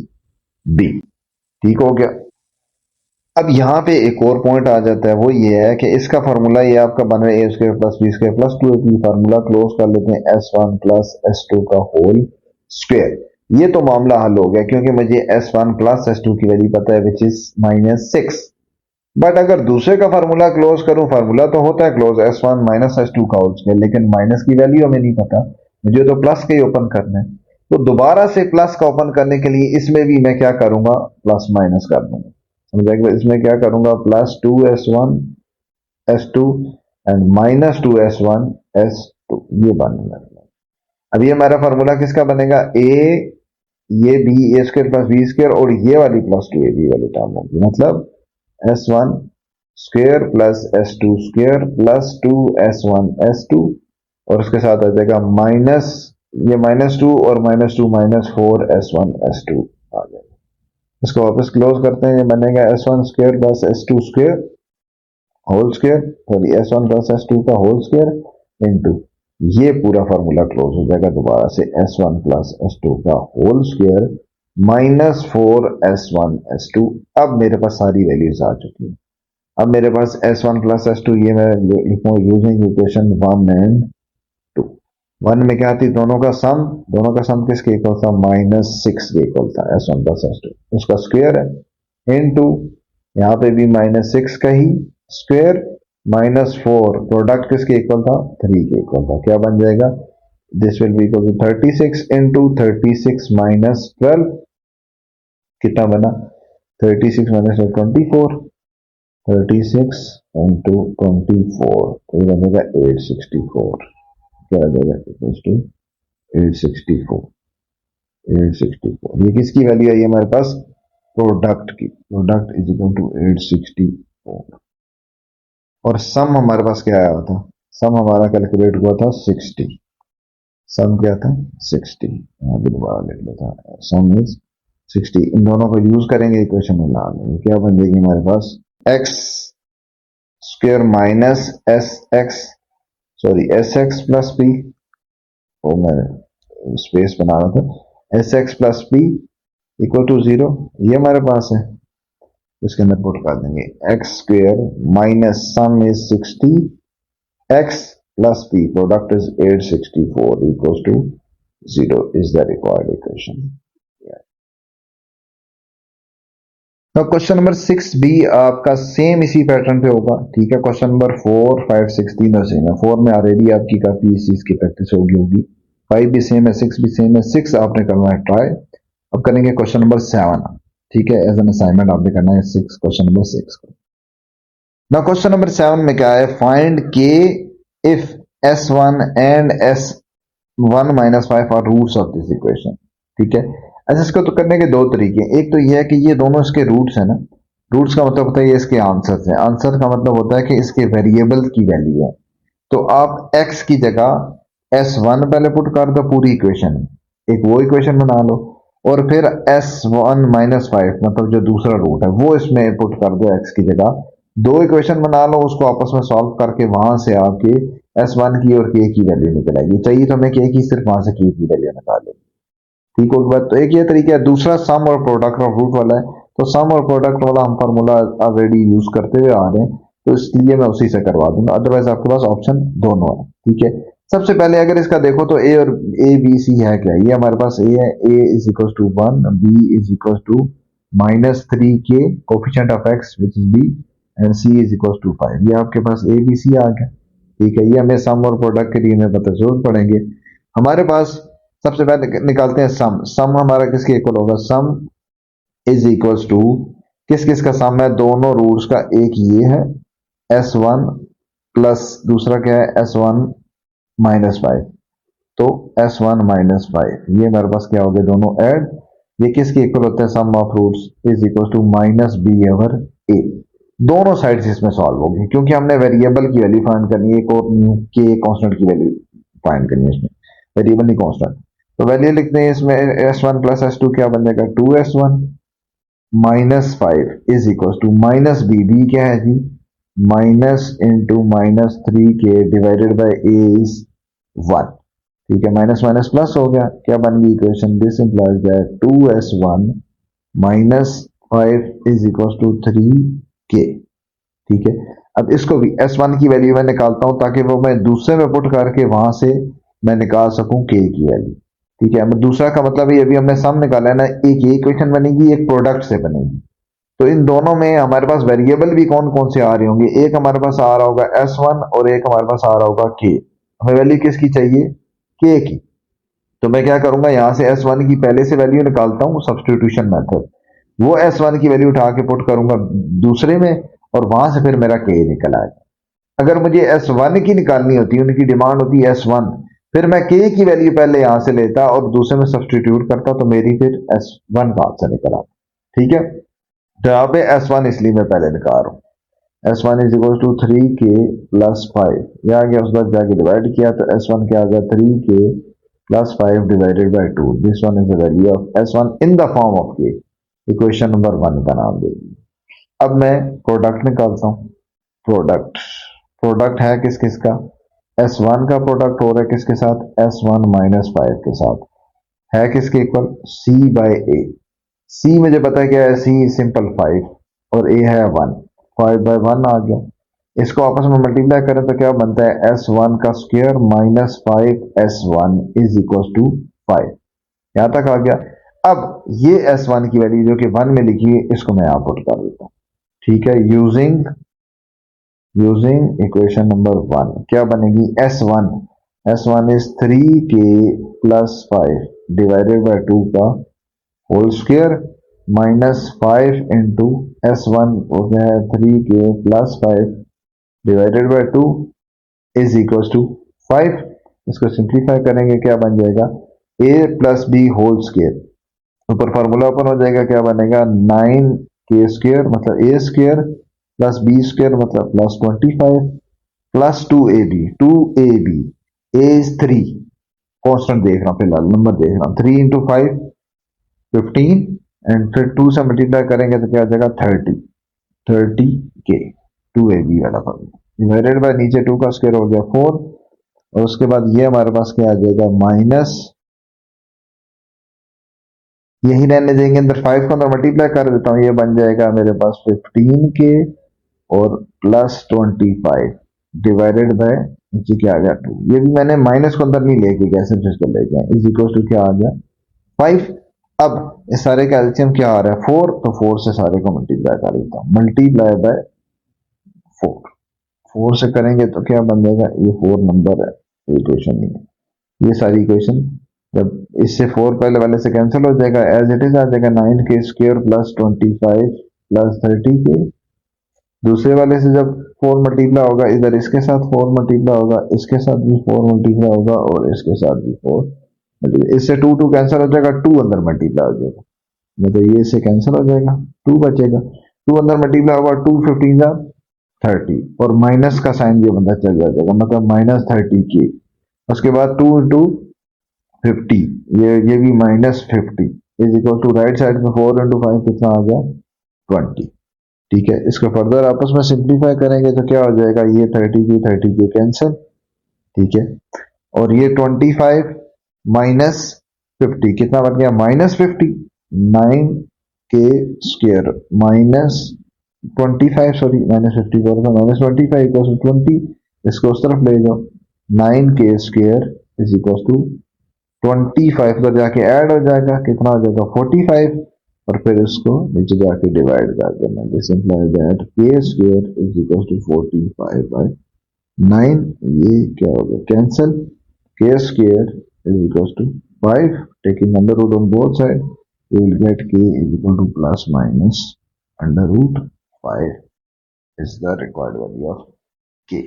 b। ठीक हो गया। अब यहाँ पे एक और पॉइंट आ जाता है, वो ये है कि इसका फार्मूला ये आपका बन रहा है A square plus B square plus 2ab, formula close कर लेते हैं s1 प्लस s2 का होल स्क्वायर। ये तो मामला हल हो गया क्योंकि मुझे s1 प्लस s2 की वैल्यू पता है विच इज -6। बट अगर दूसरे का फार्मूला क्लोज करूं, फार्मूला तो होता है क्लोज s1 माइनस s2 का होल स्क्वायर, लेकिन माइनस की वैल्यू हमें नहीं पता, मुझे तो प्लस का ही ओपन करना है। तो दोबारा से प्लस का ओपन करने के लिए इसमें भी मैं क्या करूंगा, प्लस माइनस कर दूंगा, समझा। इसमें क्या करूंगा, plus 2s1 s2 and minus 2s1 s2, ये बनेगा। अब ये हमारा फार्मूला किसका बनेगा, ये B A square plus B square और ये वाली प्लस 2ab वाली टर्म होगी, मतलब s1 square plus s2 square plus 2s1 s2 और उसके साथ आ जाएगा माइनस, ये -2 और -2 -4 s1 s2 आ जाएगा। इसको वापस क्लोज करते हैं, ये बनेगा s1 square plus s2 square whole square, sorry s1 plus s2 का होल स्क्वायर इनटू ये पूरा फार्मूला क्लोज हो जाएगा दोबारा से s1 प्लस s2 का होल स्क्वायर -4 s1 s2। अब मेरे पास सारी वैल्यूज आ चुकी है। अब मेरे पास s1 प्लस s2, ये मैं लिखूँ यूजिंग इक्वेशन 1 एंड 2। 1 में क्या थी, दोनों का सम किसके इक्वल था, -6 के इक्वल था, s1 प्लस s2 उसका स्क्वायर है, इनटू यहाँ पे भी -6 का ही स्क्वायर, -4 प्रोडक्ट किसके इक्वल था, 3 के इक्वल था। क्या बन जाएगा, this will be equal to 36 into 36 minus 12, कितना बना 36 माइनस 24, 36 इंटू 24, ये बनेगा 864। क्या आ जाएगा, इक्वल्स टू 864, 864। ये किसकी वैल्यू आई है हमारे पास, प्रोडक्ट की, प्रोडक्ट इज इक्वल टू 864। और सम हमारे पास क्या आया था, सम हमारा कैलकुलेट हुआ था 60, सम क्या था 60, यहाँ पे दोबारा लिख लेता है, सम इज 60। इन दोनों को यूज करेंगे इक्वेशन में ला लेंगे, क्या बन जाएगी हमारे पास, X square minus S x plus P, वो मैं स्पेस बना रहा था, S x plus P equal to 0, ये हमारे पास है, इसके अंदर पुट कर देंगे x square minus sum is 60 x plus p, product is 864 equals to 0 is the required equation. तो क्वेश्चन नंबर 6 भी आपका सेम इसी पैटर्न पे होगा, ठीक है। क्वेश्चन नंबर 4, 5, 6 तीनों सेम है। 4 में ऑलरेडी आपकी काफी इस चीज की प्रैक्टिस होगी, 5 भी सेम है, 6 भी सेम है। 6 आपने करना है ट्राई। अब करेंगे क्वेश्चन नंबर 7, ठीक है, एज एन असाइनमेंट आपने करना है 6, क्वेश्चन नंबर 6 को। ना क्वेश्चन नंबर 7 में क्या है, find k if s1 and s1 minus 5 are roots of this equation, ठीक है। ऐसे इसको तो करने के दो तरीके, एक तो यह है कि ये दोनों इसके रूट्स है ना, रूट्स का मतलब होता है ये इसके आंसर्स हैं, आंसर का मतलब होता है कि इसके वेरिएबल की वैल्यू है। तो आप x की जगह s1 पहले पुट कर दो पूरी इक्वेशन, एक वो इक्वेशन बना लो, और फिर s1 माइनस 5 मतलब जो दूसरा रूट है वो इसमें पुट कर दो x की जगह, दो इक्वेशन बना लो, उसको आपस में सॉल्व करके वहां से आपके s1 की और k की वैल्यू निकल आएगी। चाहिए तो हमें k की, सिर्फ वहां से k की वैल्यू निकाल लेंगे, ठीक होगी बात। तो एक ये तरीका है। दूसरा सम और प्रोडक्ट ऑफ रूट वाला है, तो सम और प्रोडक्ट वाला हम फार्मूला ऑलरेडी यूज करते हुए आ रहे हैं, तो इसलिए मैं उसी से करवा दूंगा, अदरवाइज आपके पास ऑप्शन दोनों है, ठीक है। सबसे पहले अगर इसका देखो तो ए और ए बी सी है क्या, ये हमारे पास ए है, A is equal to 1, B is equal to -3 के coefficient of X which is B, and C is equal to 5। ये आपके पास ए बी सी आ गया, ठीक है। ये हमें सम और प्रोडक्ट के लिए हमें पता जरूरत पड़ेंगे। हमारे पास सबसे पहले निकालते हैं सम, सम हमारा किसके इक्वल होगा, सम इज इक्वल टू किस किस का सम है, दोनों रूट्स का, एक ये है s1 प्लस दूसरा क्या है s1 माइनस 5, तो s1 माइनस 5, ये मेरे पास क्या हो गया, दोनों ऐड, ये किसके इक्वल होते हैं, sum of roots is equal to minus B over A. दोनों साइड्स इसमें सॉल्व होंगे क्योंकि हमने वेरिएबल की वैल्यू फाइंड करनी है, एक और न्यू के कांस्टेंट की वैल्यू फाइंड करनी है, इसमें वेरिएबल नहीं कांस्टेंट। तो वैल्यू लिखते हैं इसमें s1 प्लस s2 क्या बन जाएगा, 2s1 minus 5 is equal to minus B, B क्या है जी, minus into minus 3k divided by A is 1। ठीक है, माइनस माइनस प्लस हो गया, क्या बन गई equation, this implies that 2s1 minus 5 is equal to 3k। ठीक है, अब इसको भी s1 की वैल्यू मैं निकालता हूं ताकि वो मैं दूसरे में पुट करके वहां से मैं निकाल सकूं k की वैल्यू। ठीक है, अब दूसरा का मतलब है अभी हमने सम निकाला है ना, एक ये इक्वेशन बनेगी, एक प्रोडक्ट से बनेगी। तो इन दोनों में हमारे पास वेरिएबल भी कौन कौन से आ रहे होंगे, एक हमारे पास आ रहा होगा s1 और एक हमारे पास आ रहा होगा k। हमें वैल्यू किसकी चाहिए, k की। तो मैं क्या करूंगा, यहां से s1 की पहले से वैल्यू निकालता हूं, सब्स्टिट्यूशन मेथड, वो s1 की वैल्यू उठा के पुट करूंगा दूसरे में और वहां से फिर मेरा k निकल आएगा। अगर मुझे s1 की निकालनी होती, उनकी डिमांड होती है s1, फिर मैं k की वैल्यू पहले यहां से लेता और दूसरे में सब्स्टिट्यूट करता, तो मेरी फिर s1 का आंसर निकल आता। ठीक है, तो यहाँ पे s1 इसलिए मैं पहले निकाल रहा हूँ, s1 is equal to 3k plus 5, यह आ गया, उस बाद जाके डिवाइड किया तो s1 क्या आ गया, 3k plus 5 divided by 2, this one is the value of s1 in the form of k। Equation number 1 का नाम देंगे। अब मैं प्रोडक्ट निकालता हूँ, प्रोडक्ट, प्रोडक्ट है किस किस का, s1 का प्रोडक्ट हो रहा है किसके साथ, s1 माइनस 5 के साथ, है किसके equal, c by a। c मुझे पता है क्या है, c सिंपल 5 और a है 1, 5 बाय 1 आ गया। इसको आपस में मल्टीप्लाई करें तो क्या बनता है, s1 का square minus 5s1 is equal to 5। यहां तक आ गया। अब ये s1 की वैल्यू जो कि 1 में लिखी है, इसको मैं यहां पुट कर देता हूं। ठीक है, यूजिंग इक्वेशन नंबर 1 क्या बनेगी, s1 is 3k plus 5 divided by 2 का whole square minus 5 into s1 हो गया है 3k plus 5 divided by 2 is equal to 5। इसको सिंप्लीफाई करेंगे क्या बन जाएगा, a plus B whole square, ऊपर फार्मूला ओपन हो जाएगा, क्या बनेगा 9k स्क्वायर मतलब a square plus B square मतलब plus 25 plus 2ab a is 3, constant देख रहा हूं फिलहाल, नंबर देख रहा हूं, 3 इंटू 5 15 एंड फिर 2 से मल्टीप्लाई करेंगे तो क्या आ जाएगा 30k 2ab वाला फार्मूला डिवाइडेड बाय नीचे 2 का स्क्वायर हो गया 4 और उसके बाद ये हमारे पास क्या आ जाएगा माइनस, यही रहने देंगे अंदर, 5 को अंदर मल्टीप्लाई कर देता हूँ, ये बन जाएगा मेरे पास 15k और प्लस 25 डिवाइडेड बाय नीचे क्या आ गया 2, ये भी मैंने माइनस को अंदर नहीं लेके गया, सिर्फ इसको लेके आए, इज इक्वल टू क्या आ गया 5। अब इस सारे का एलसीएम क्या आ रहा है 4, तो 4 से सारे को मल्टीप्लाई कर देता हूँ, मल्टीप्लाई बाय 4, 4 से करेंगे तो क्या बन जाएगा, ये 4 नंबर है, इक्वेशन नहीं है, ये सारी इक्वेशन जब इससे 4 पहले वाले से कैंसिल हो जाएगा, एज इट इज आ जाएगा 9k square plus 25 plus 30k। दूसरे वाले से जब 4 मल्टीप्लाई होगा, इधर इसके साथ 4 मल्टीप्लाई होगा, इसके साथ भी 4 मल्टीप्लाई होगा और इसके साथ भी 4 मल्टीप्लाई, इससे 2 कैंसिल हो जाएगा, 2 अंदर मल्टीप्लाई हो जाएगा, मतलब ये इससे कैंसिल हो जाएगा, 2 बचेगा, 2 अंदर मल्टीप्लाई होगा, 2 15 जा 30 और माइनस का साइन ये बंदा चल जाएगा, मतलब माइनस 30k। उसके बाद 2 इंटू 50, ये भी minus 50 is equal to right side में 4 इंटू 5 कितना आ गया 20। ठीक है, इसको फर्दर आपस में सिंप्लीफाई करेंगे तो क्या हो जाएगा, ये 30 कैंसिल। ठीक है, और ये 25 माइनस 50 कितना बन गया minus 50, 9k square minus 25 sorry minus 50 minus 25 equal to 20, इसको उस तरफ ले जाओ, 9k square is equal to 25 तो जाके ऐड हो जाएगा, कितना हो जाएगा 45 और फिर इसको नीचे जाके डिवाइड कर देना, this implies that k square is equal to 45 by 9, ये क्या हो गया cancel, k square is equal to 5 taking under root on both side, you will get k is equal to plus minus under root 5 is the required value of k.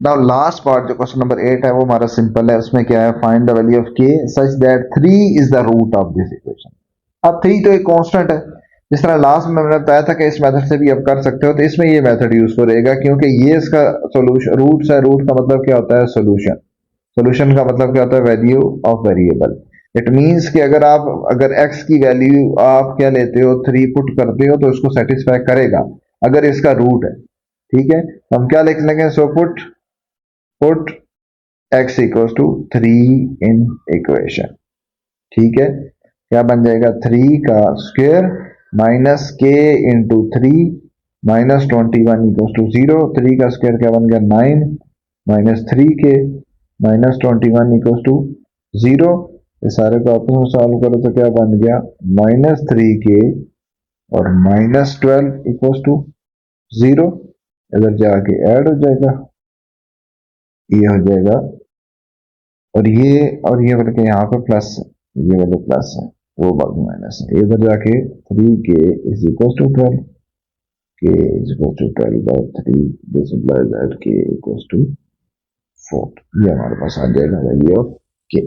Now last part जो question number 8 है वो हमारा simple है, उसमें क्या है, find the value of k such that 3 is the root of this equation. अब 3 तो एक कांस्टेंट है, जिस तरह लास्ट में मैंने बताया था कि इस मेथड से भी आप कर सकते हो, तो इसमें ये मेथड यूजफुल रहेगा क्योंकि ये इसका सोल्यूशन रूट्स है। रूट का मतलब क्या होता है, सोल्यूशन। सोल्यूशन का मतलब क्या होता है, value of variable. It means कि अगर x की वैल्यू आप क्या लेते हो, 3 पुट करते हो तो इसको सेटिस्फाई करेगा अगर इसका रूट है। ठीक है, तो हम क्या लिख लेंगे, so put x equal to 3 in equation. ठीक है, क्या बन जाएगा, 3 का square minus k into 3 minus 21 equal to 0। 3 का स्क्वायर क्या बन गया, 9 minus 3k minus 21 equal to 0। ये सारे को आपस में सॉल्व करो तो क्या बन गया, माइनस 3k और माइनस 12 इक्वल टू 0। इधर जाके ऐड हो जाएगा, ये हो जाएगा, और ये बल्कि यहाँ पे प्लस है, ये वाले प्लस है, वो बाकी माइनस है। इधर जाके 3k is equal to 12, k is equal to 12 by 3, this implies that k equal to 4। ये हमारे पास आ जाएगा वैल्यू ऑफ k।